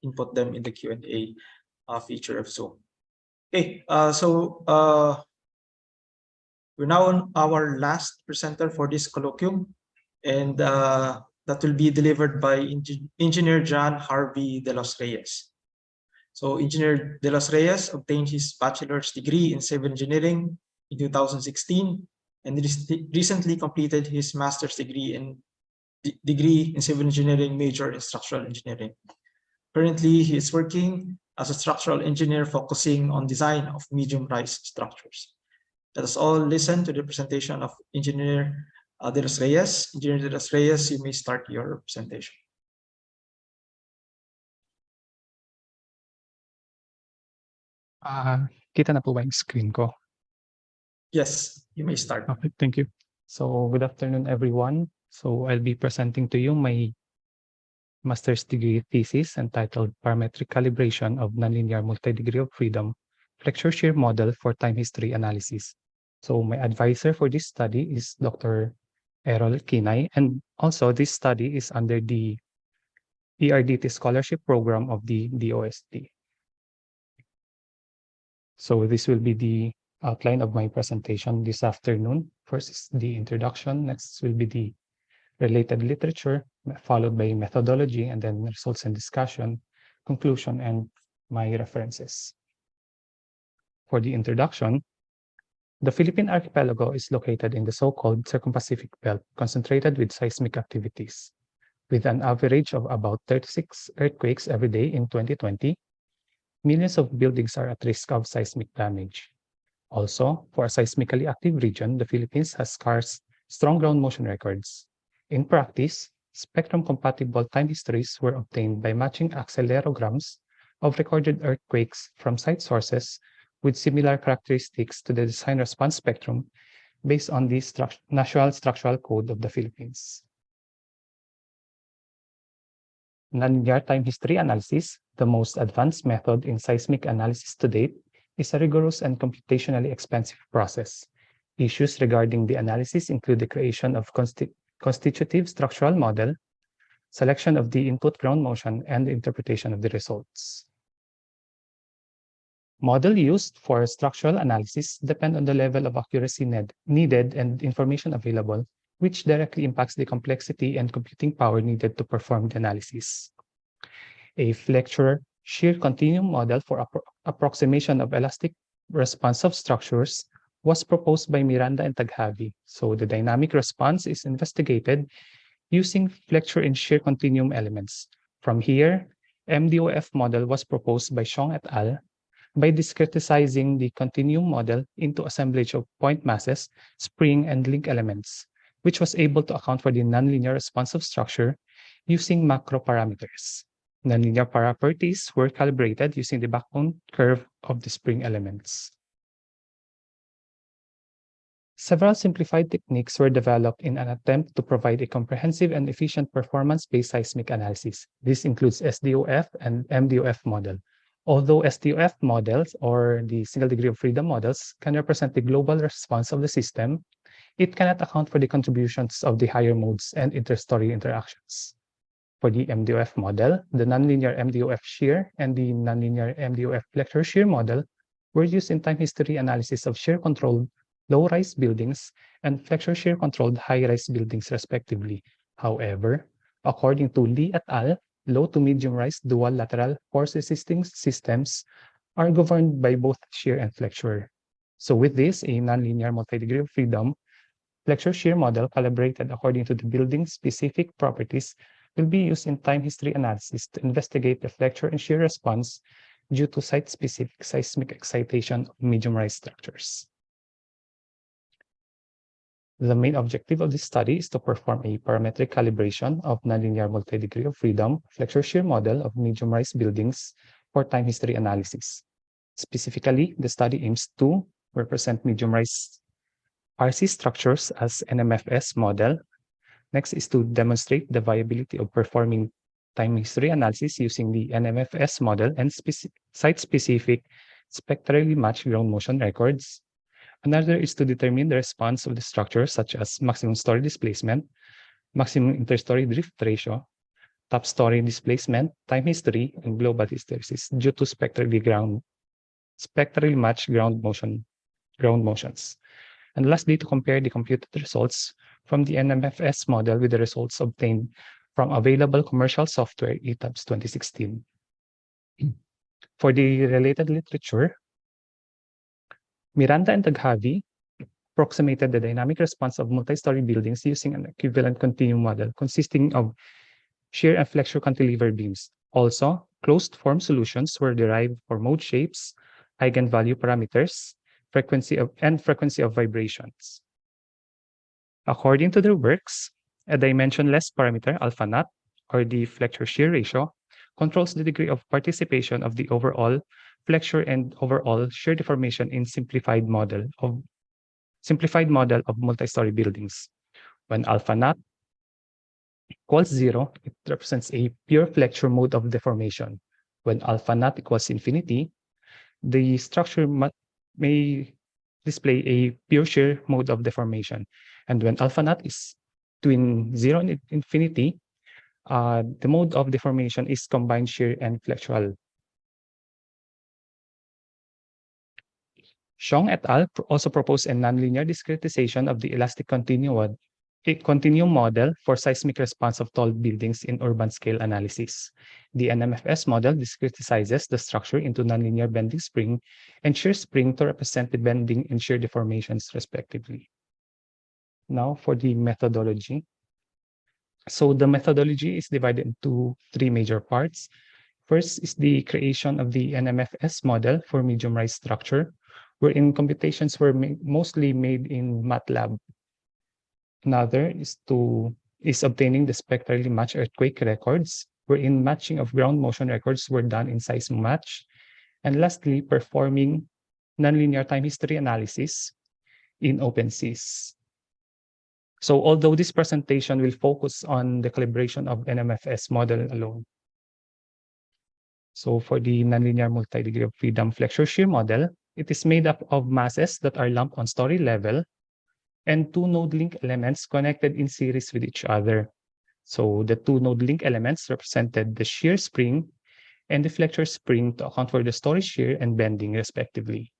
input them in the Q&A feature of Zoom. Okay, we're now on our last presenter for this colloquium, and that will be delivered by Engineer John Harvey de los Reyes. So Engineer de los Reyes obtained his bachelor's degree in civil engineering in 2016, and recently completed his master's degree in civil engineering major in structural engineering. Currently, he is working as a structural engineer focusing on design of medium-rise structures. Let us all listen to the presentation of Engineer de los Reyes. Engineer de los Reyes, you may start your presentation. Kita na po ba yung screen ko? Yes, you may start. Okay, thank you. So good afternoon, everyone. So I'll be presenting to you my master's degree thesis entitled Parametric Calibration of Nonlinear Multi-Degree of Freedom Flexure Shear Model for Time History Analysis. So my advisor for this study is Dr. Errol Kinay, and also this study is under the ERDT scholarship program of the DOST. So this will be the outline of my presentation this afternoon. First is the introduction, next will be the related literature, followed by methodology, and then results and discussion, conclusion, and my references. For the introduction, the Philippine archipelago is located in the so-called Circum-Pacific Belt, concentrated with seismic activities. With an average of about 36 earthquakes every day in 2020, millions of buildings are at risk of seismic damage. Also, for a seismically active region, the Philippines has scarce, strong ground motion records. In practice, spectrum-compatible time histories were obtained by matching accelerogram of recorded earthquakes from site sources with similar characteristics to the design response spectrum based on the National Structural Code of the Philippines. Nonlinear time history analysis, the most advanced method in seismic analysis to date, is a rigorous and computationally expensive process. Issues regarding the analysis include the creation of constitutive structural model, selection of the input ground motion, and the interpretation of the results. Model used for structural analysis depend on the level of accuracy needed and information available, which directly impacts the complexity and computing power needed to perform the analysis. A flexure shear continuum model for approximation of elastic responsive structures was proposed by Miranda and Taghavi. So the dynamic response is investigated using flexure and shear continuum elements. From here, MDOF model was proposed by Xiong et al. By discretizing the continuum model into assemblage of point masses, spring, and link elements, which was able to account for the nonlinear responsive structure using macro parameters. Nonlinear properties were calibrated using the backbone curve of the spring elements. Several simplified techniques were developed in an attempt to provide a comprehensive and efficient performance-based seismic analysis. This includes SDOF and MDOF model. Although SDOF models, or the single degree of freedom models, can represent the global response of the system, it cannot account for the contributions of the higher modes and interstory interactions. For the MDOF model, the nonlinear MDOF shear and the nonlinear MDOF flexure shear model were used in time history analysis of shear-controlled low-rise buildings and flexure shear-controlled high-rise buildings, respectively. However, according to Lee et al., low to medium-rise dual lateral force-resisting systems are governed by both shear and flexure. So with this, a nonlinear multi-degree of freedom flexure shear model calibrated according to the building's specific properties will be used in time history analysis to investigate the flexure and shear response due to site-specific seismic excitation of medium-rise structures. The main objective of this study is to perform a parametric calibration of nonlinear multi-degree of freedom flexure shear model of medium-rise buildings for time history analysis. Specifically, the study aims to represent medium-rise RC structures as NMFS model. Next is to demonstrate the viability of performing time history analysis using the NMFS model and site-specific spectrally matched ground motion records. Another is to determine the response of the structure, such as maximum story displacement, maximum interstory drift ratio, top story displacement, time history, and global hysteresis due to spectrally matched ground motions. And lastly, to compare the computed results from the NMFS model with the results obtained from available commercial software ETABS 2016. For the related literature, Miranda and Taghavi approximated the dynamic response of multi-story buildings using an equivalent continuum model consisting of shear and flexure cantilever beams. Also, closed-form solutions were derived for mode shapes, eigenvalue parameters, frequency of vibrations. According to their works, a dimensionless parameter alpha naught, or the flexure shear ratio, controls the degree of participation of the overall flexure and overall shear deformation in simplified model of multi-story buildings. When alpha naught equals 0, it represents a pure flexure mode of deformation. When alpha naught equals infinity, the structure may display a pure shear mode of deformation. And when alpha naught is between 0 and infinity, the mode of deformation is combined shear and flexural. Xiong et al. Also proposed a nonlinear discretization of the elastic continuum model for seismic response of tall buildings in urban scale analysis. The NMFS model discretizes the structure into nonlinear bending spring and shear spring to represent the bending and shear deformations respectively. Now for the methodology. So the methodology is divided into 3 major parts. First is the creation of the NMFS model for medium-rise structure, wherein computations were mostly made in MATLAB. Another is obtaining the spectrally matched earthquake records, wherein matching of ground motion records were done in Seismomatch. And lastly, performing nonlinear time history analysis in OpenSys. So although this presentation will focus on the calibration of NMFS model alone. So for the nonlinear multi-degree of freedom flexure shear model, it is made up of masses that are lumped on story level and 2 node link elements connected in series with each other. So the 2 node link elements represented the shear spring and the flexure spring to account for the story shear and bending respectively.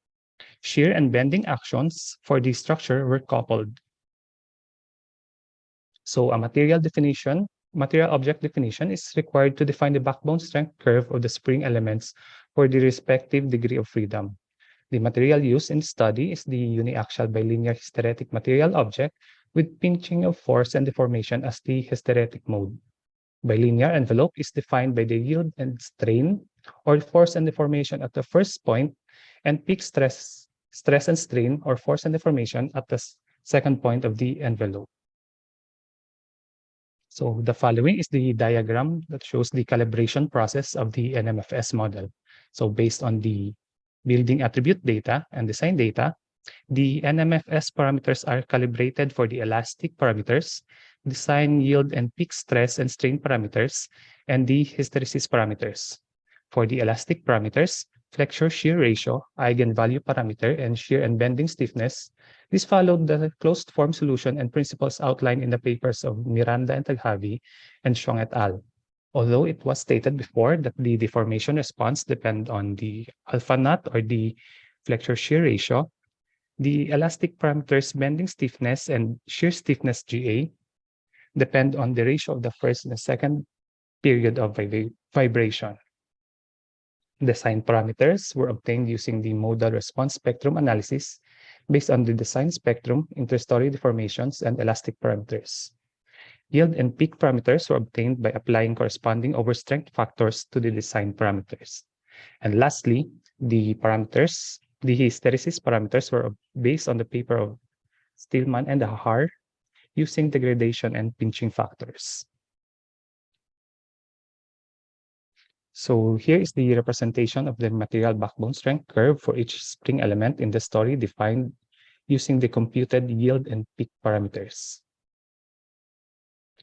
Shear and bending actions for the structure were coupled. So a material object definition is required to define the backbone strength curve of the spring elements for the respective degree of freedom. The material used in study is the uniaxial bilinear hysteretic material object with pinching of force and deformation as the hysteretic mode. Bilinear envelope is defined by the yield and strain, or force and deformation at the first point, and peak stress and strain, or force and deformation at the second point of the envelope. So the following is the diagram that shows the calibration process of the NMFS model. So based on the building attribute data and design data, the NMFS parameters are calibrated for the elastic parameters, design yield and peak stress and strain parameters, and the hysteresis parameters. For the elastic parameters, flexure shear ratio, eigenvalue parameter, and shear and bending stiffness, this followed the closed form solution and principles outlined in the papers of Miranda and Taghavi and Xiong et al. Although it was stated before that the deformation response depends on the alpha naught or the flexure shear ratio, the elastic parameters bending stiffness and shear stiffness GA depend on the ratio of the first and the second period of vibration. Design parameters were obtained using the modal response spectrum analysis based on the design spectrum, interstory deformations, and elastic parameters. Yield and peak parameters were obtained by applying corresponding overstrength factors to the design parameters. And lastly, the hysteresis parameters were based on the paper of Stillman and Har using degradation and pinching factors. So here is the representation of the material backbone strength curve for each spring element in the story defined using the computed yield and peak parameters.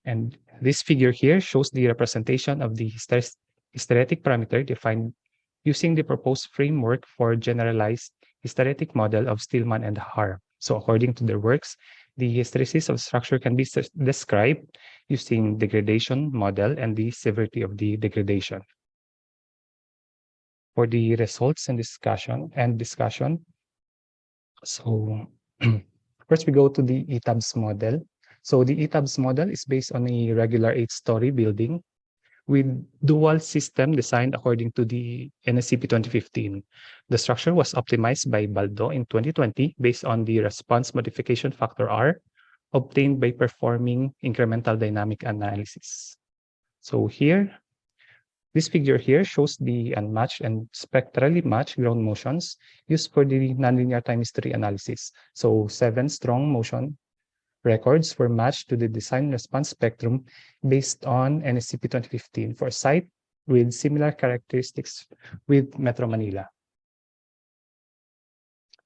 And this figure here shows the representation of the hysteretic parameter defined using the proposed framework for generalized hysteretic model of Stillman and Har. So according to their works, the hysteresis of structure can be described using degradation model and the severity of the degradation. For the results and discussion, so first we go to the ETABS model. So the ETABS model is based on a regular 8-story building with dual system designed according to the NSCP 2015. The structure was optimized by Baldo in 2020 based on the response modification factor R obtained by performing incremental dynamic analysis. So here, this figure here shows the unmatched and spectrally matched ground motions used for the nonlinear time history analysis. So 7 strong motion records were matched to the design response spectrum based on NSCP 2015 for a site with similar characteristics with Metro Manila.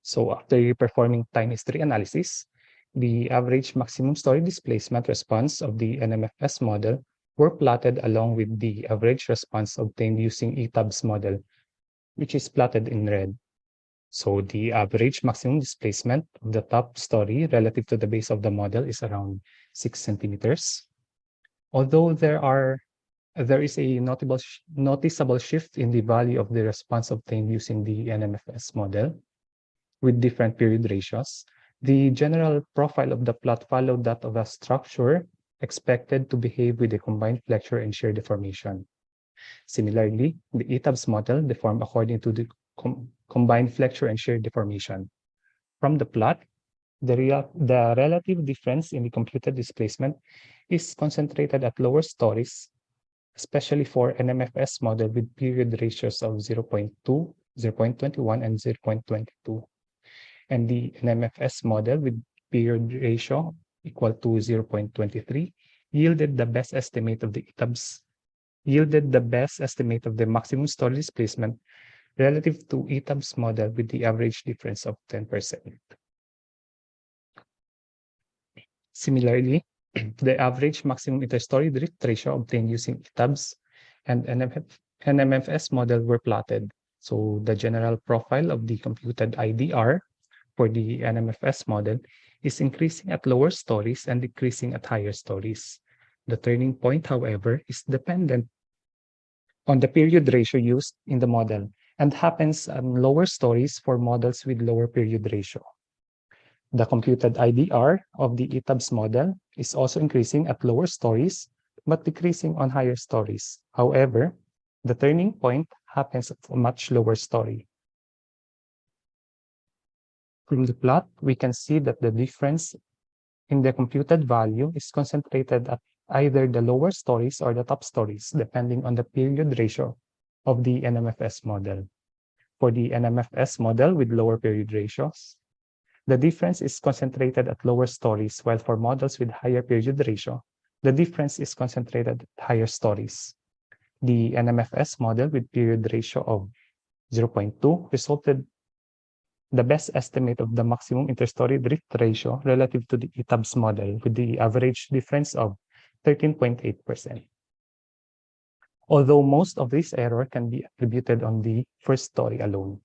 So after performing time history analysis, the average maximum story displacement response of the NMFS model were plotted along with the average response obtained using ETABS model, which is plotted in red. So the average maximum displacement of the top story relative to the base of the model is around 6 centimeters. Although there is a noticeable shift in the value of the response obtained using the NMFS model with different period ratios, the general profile of the plot followed that of a structure expected to behave with a combined flexure and shear deformation. Similarly, the ETABS model deformed according to the combined flexure and shear deformation. From the plot, the relative difference in the computed displacement is concentrated at lower stories, especially for NMFS model with period ratios of 0.2, 0.21, and 0.22. And the NMFS model with period ratio equal to 0.23 yielded the best estimate of the maximum story displacement relative to ETABS model with the average difference of 10%. Similarly, the average maximum interstory drift ratio obtained using ETABS and NMFS model were plotted. So the general profile of the computed IDR for the NMFS model is increasing at lower stories and decreasing at higher stories. The turning point, however, is dependent on the period ratio used in the model and happens on lower stories for models with lower period ratio. The computed IDR of the ETABS model is also increasing at lower stories, but decreasing on higher stories. However, the turning point happens at a much lower story. From the plot, we can see that the difference in the computed value is concentrated at either the lower stories or the top stories, depending on the period ratio of the NMFS model. For the NMFS model with lower period ratios, the difference is concentrated at lower stories, while for models with higher period ratio, the difference is concentrated at higher stories. The NMFS model with period ratio of 0.2 resulted the best estimate of the maximum interstory drift ratio relative to the ETABS model with the average difference of 13.8%. Although most of this error can be attributed on the first story alone.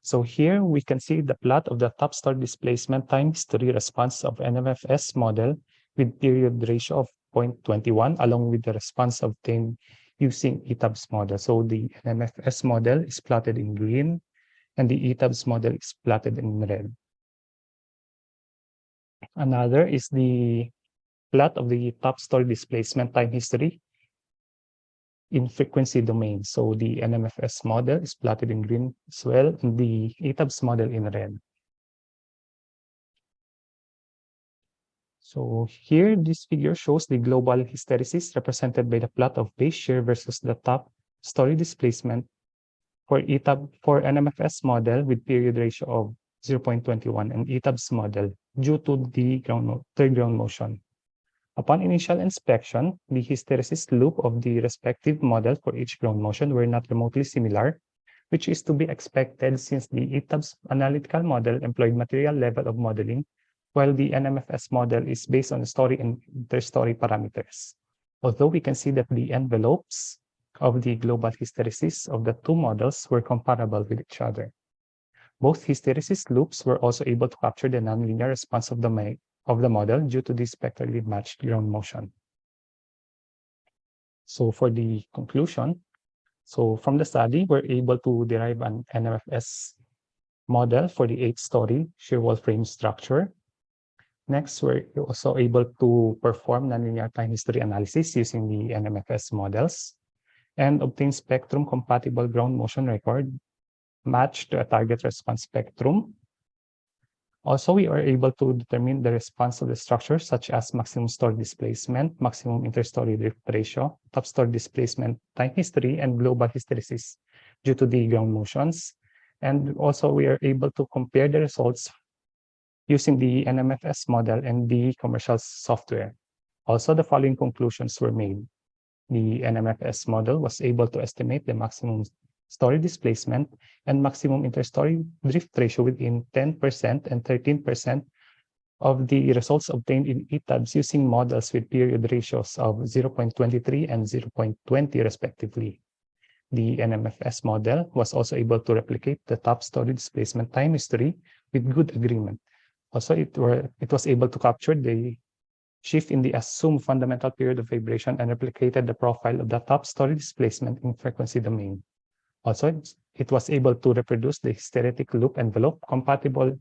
So here we can see the plot of the top story displacement time history response of NMFS model with period ratio of 0.21 along with the response obtained using ETABS model. So the NMFS model is plotted in green and the ETABS model is plotted in red. Another is the plot of the top story displacement time history in frequency domain. So the NMFS model is plotted in green as well, and the ETABS model in red. So here, this figure shows the global hysteresis represented by the plot of base shear versus the top story displacement for NMFS model with period ratio of 0.21 and ETABS model due to the third ground motion. Upon initial inspection, the hysteresis loop of the respective model for each ground motion were not remotely similar, which is to be expected since the ETABS analytical model employed material level of modeling, while the NMFS model is based on story and interstory parameters. Although we can see that the envelopes of the global hysteresis of the two models were comparable with each other. Both hysteresis loops were also able to capture the nonlinear response of the model due to the spectrally matched ground motion. So for the conclusion, so from the study, we're able to derive an NMFS model for the 8-story shear wall frame structure. Next, we're also able to perform nonlinear time history analysis using the NMFS models and obtain spectrum-compatible ground motion record matched to a target response spectrum. Also, we are able to determine the response of the structure such as maximum story displacement, maximum interstory drift ratio, top story displacement time history, and global hysteresis due to the ground motions. And also, we are able to compare the results using the NMFS model and the commercial software. Also, the following conclusions were made. The NMFS model was able to estimate the maximum story displacement and maximum interstory drift ratio within 10% and 13% of the results obtained in ETABS using models with period ratios of 0.23 and 0.20 respectively. The NMFS model was also able to replicate the top story displacement time history with good agreement. Also, it was able to capture the shift in the assumed fundamental period of vibration and replicated the profile of the top story displacement in frequency domain. Also, it was able to reproduce the hysteretic loop envelope compatible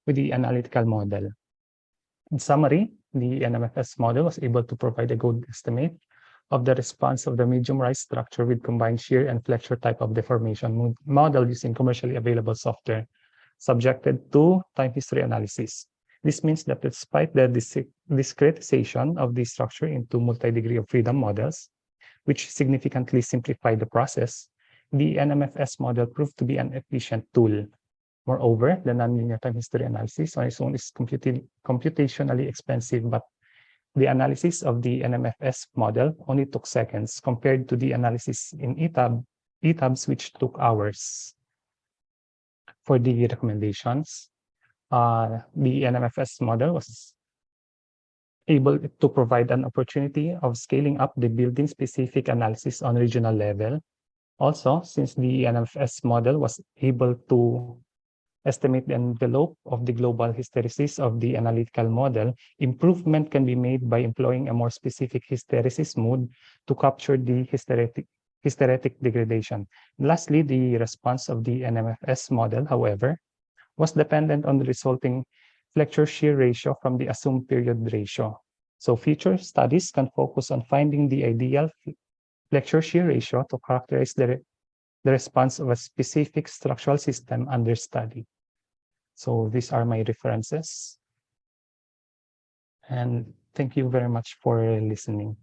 with the analytical model. In summary, the NMFS model was able to provide a good estimate of the response of the medium rise structure with combined shear and flexure type of deformation model using commercially available software subjected to time history analysis. This means that despite the discretization of the structure into multi-degree of freedom models, which significantly simplified the process, the NMFS model proved to be an efficient tool. Moreover, the nonlinear time history analysis on its own is computationally expensive, but the analysis of the NMFS model only took seconds compared to the analysis in ETABS, which took hours. For the recommendations, the NMFS model was able to provide an opportunity of scaling up the building-specific analysis on regional level. Also, since the NMFS model was able to estimate the envelope of the global hysteresis of the analytical model, improvement can be made by employing a more specific hysteresis mode to capture the hysteretic degradation. Lastly, the response of the NMFS model, however, was dependent on the resulting flexure shear ratio from the assumed period ratio. So future studies can focus on finding the ideal flexure shear ratio to characterize the response of a specific structural system under study. So these are my references. And thank you very much for listening.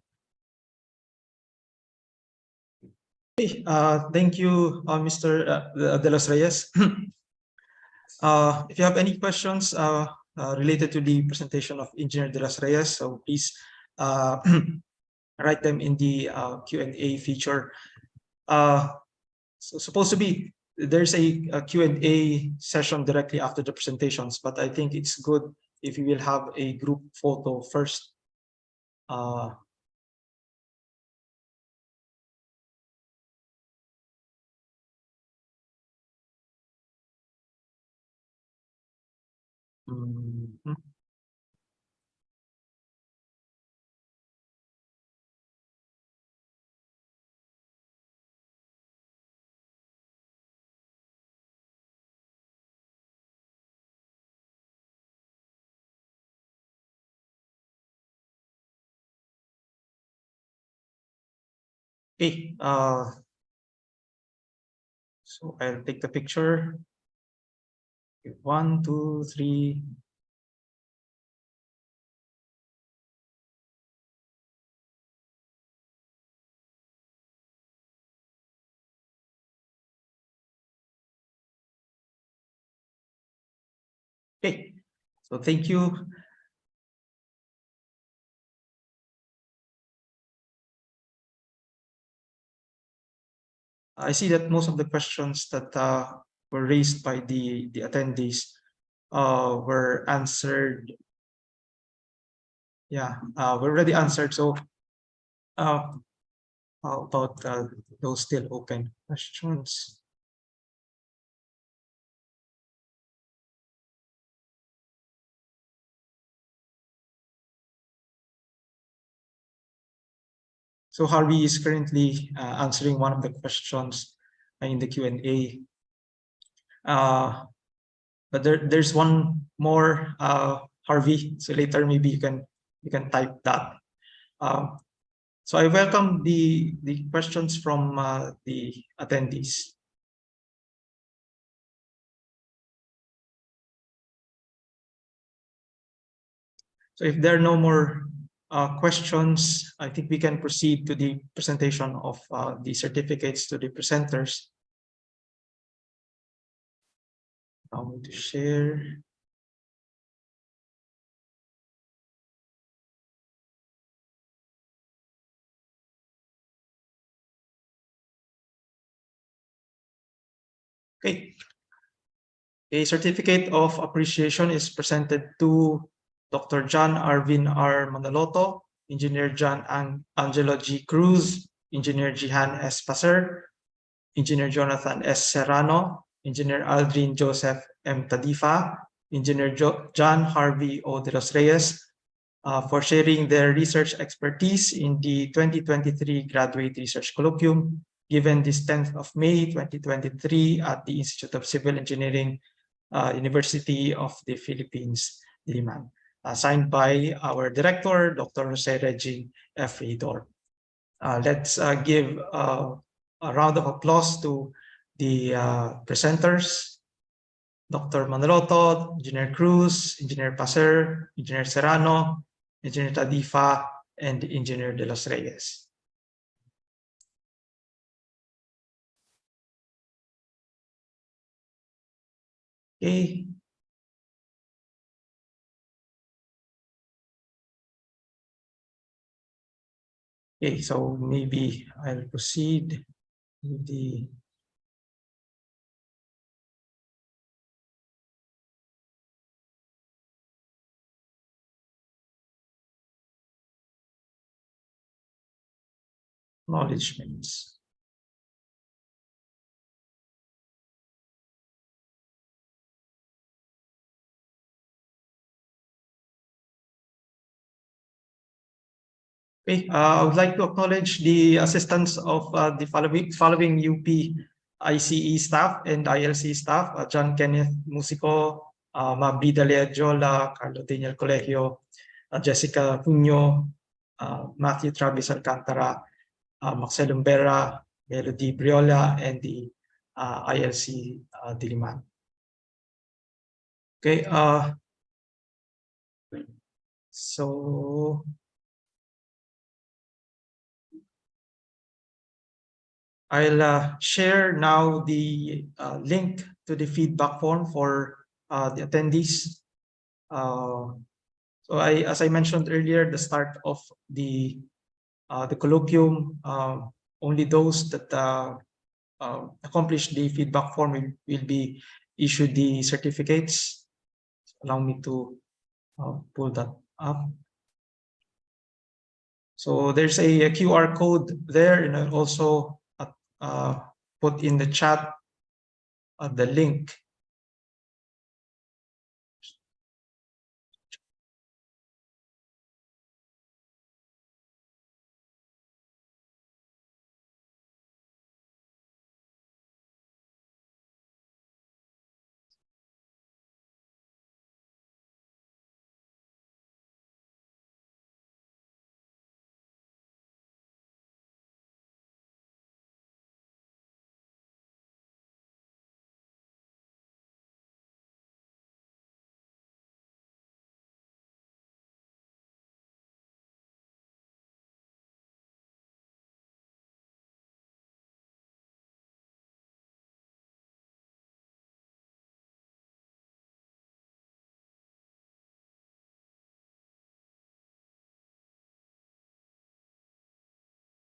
Thank you, Mr. De Los Reyes. If you have any questions related to the presentation of Engineer De Los Reyes, so please write them in the Q&A feature. So supposed to be there's a Q&A session directly after the presentations, but I think it's good if we will have a group photo first. Okay, so I'll take the picture. 1, 2, 3. Okay, so thank you. I see that most of the questions that were raised by the attendees were answered. Yeah, were already answered. So how about those still open questions? So Harvey is currently answering one of the questions in the Q&A. But there's one more, Harvey. So later maybe you can type that. So I welcome the questions from the attendees. So if there are no more questions, I think we can proceed to the presentation of the certificates to the presenters. I'm going to share. Okay. A certificate of appreciation is presented to Dr. John Arvin R. Manaloto, Engineer Angelo G. Cruz, Engineer Jihan S. Paser, Engineer Jonathan S. Serrano, Engineer Aldrin Joseph M. Tadifa, Engineer John Harvey O. De Los Reyes, for sharing their research expertise in the 2023 Graduate Research Colloquium, given this 10th of May 2023 at the Institute of Civil Engineering, University of the Philippines, Diliman. Signed by our director, Dr. Jose Reggie F. Idor. Let's give a round of applause to the presenters, Dr. Manaloto, Engineer Cruz, Engineer Paser, Engineer Serrano, Engineer Tadifa, and Engineer De Los Reyes. Okay. Okay, so maybe I'll proceed with the acknowledgements. Okay, I would like to acknowledge the assistance of the following UP ICE staff and ILC staff, John Kenneth Musico, Mabida Leagiola, Carlo Daniel Colegio, Jessica Puño, Matthew Travis Alcantara, Maxel Umbera, Melody Briola, and the ILC Diliman. Okay, so I'll share now the link to the feedback form for the attendees. So as I mentioned earlier, the start of the colloquium, only those that accomplish the feedback form will be issued the certificates. Allow me to pull that up. So there's a QR code there, and I'll also put in the chat the link.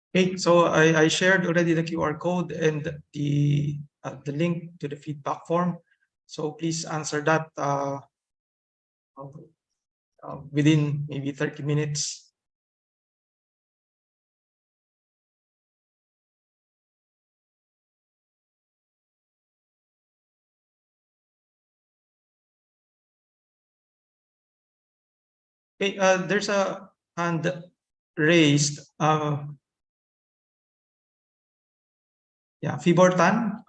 Okay, so I shared already the QR code and the link to the feedback form. So please answer that within maybe 30 minutes. Okay, there's a hand raised. Yeah, Fibor Tan.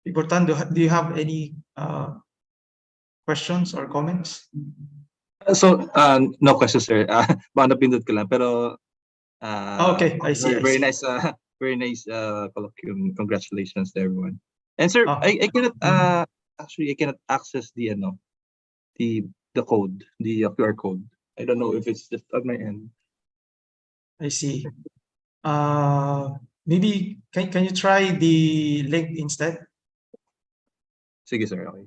Fibor Tan, do you have any questions or comments? So, no questions, sir. Baka napindot ko lang. Pero, okay, I see. Very nice, very nice colloquium. Congratulations to everyone. And sir, I cannot, actually, I cannot access the, the code, the QR code. I don't know if it's just on my end. I see. Maybe, can you try the link instead? Sige, sir. Okay.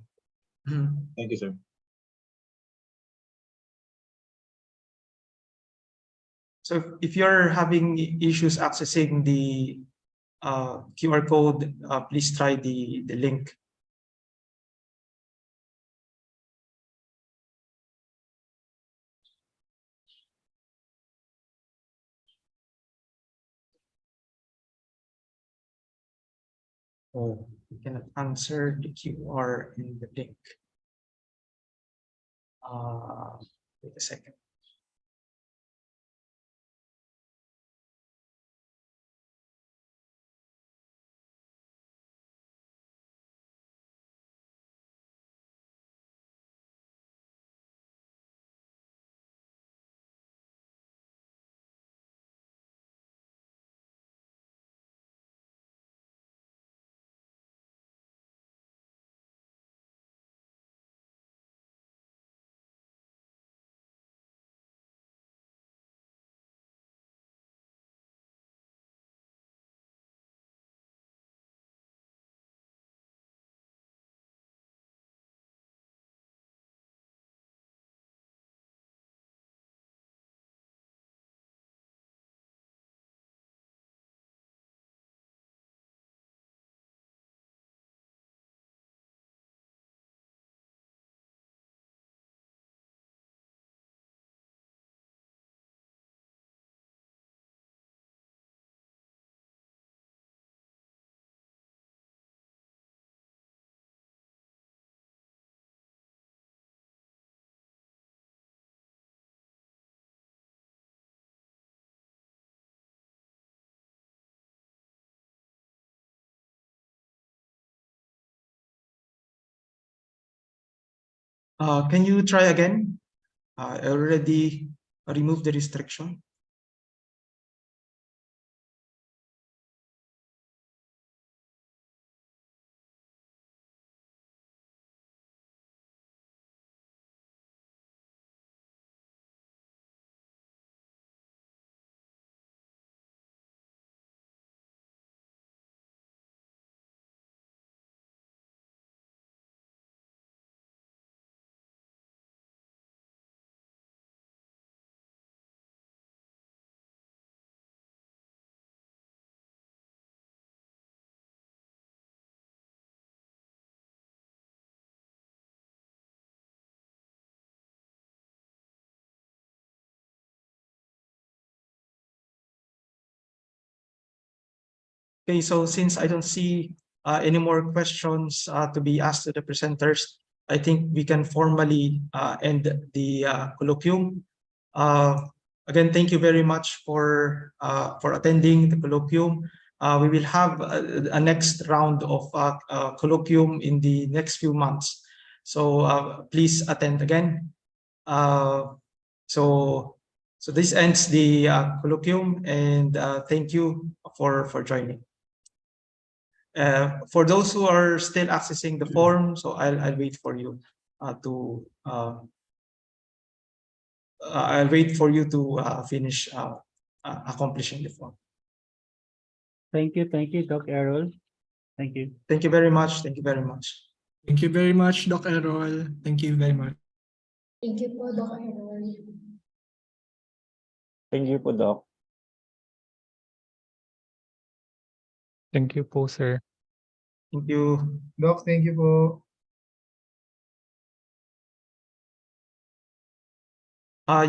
Thank you, sir. So if you're having issues accessing the QR code, please try the link. Oh, you cannot answer the QR in the link. Wait a second. Can you try again? I already removed the restriction. Okay, so since I don't see any more questions to be asked to the presenters, I think we can formally end the colloquium. Again, thank you very much for attending the colloquium. We will have a next round of colloquium in the next few months. So please attend again. So this ends the colloquium, and thank you for joining. For those who are still accessing the form, so I'll wait for you to finish accomplishing the form. Thank you, Doc Errol. Thank you. Thank you very much. Thank you very much. Thank you very much, Doc Errol. Thank you very much. Thank you po, Doc Errol. Thank you po, Doc. Thank you po, sir. Thank you. Doc, thank you po.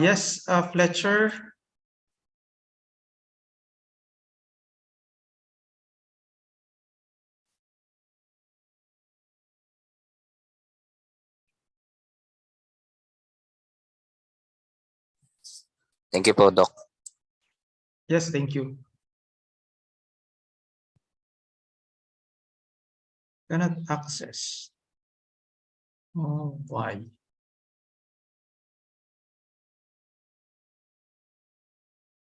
Yes, Fletcher. Thank you po, Doc. Yes, thank you. Cannot access. Oh, why?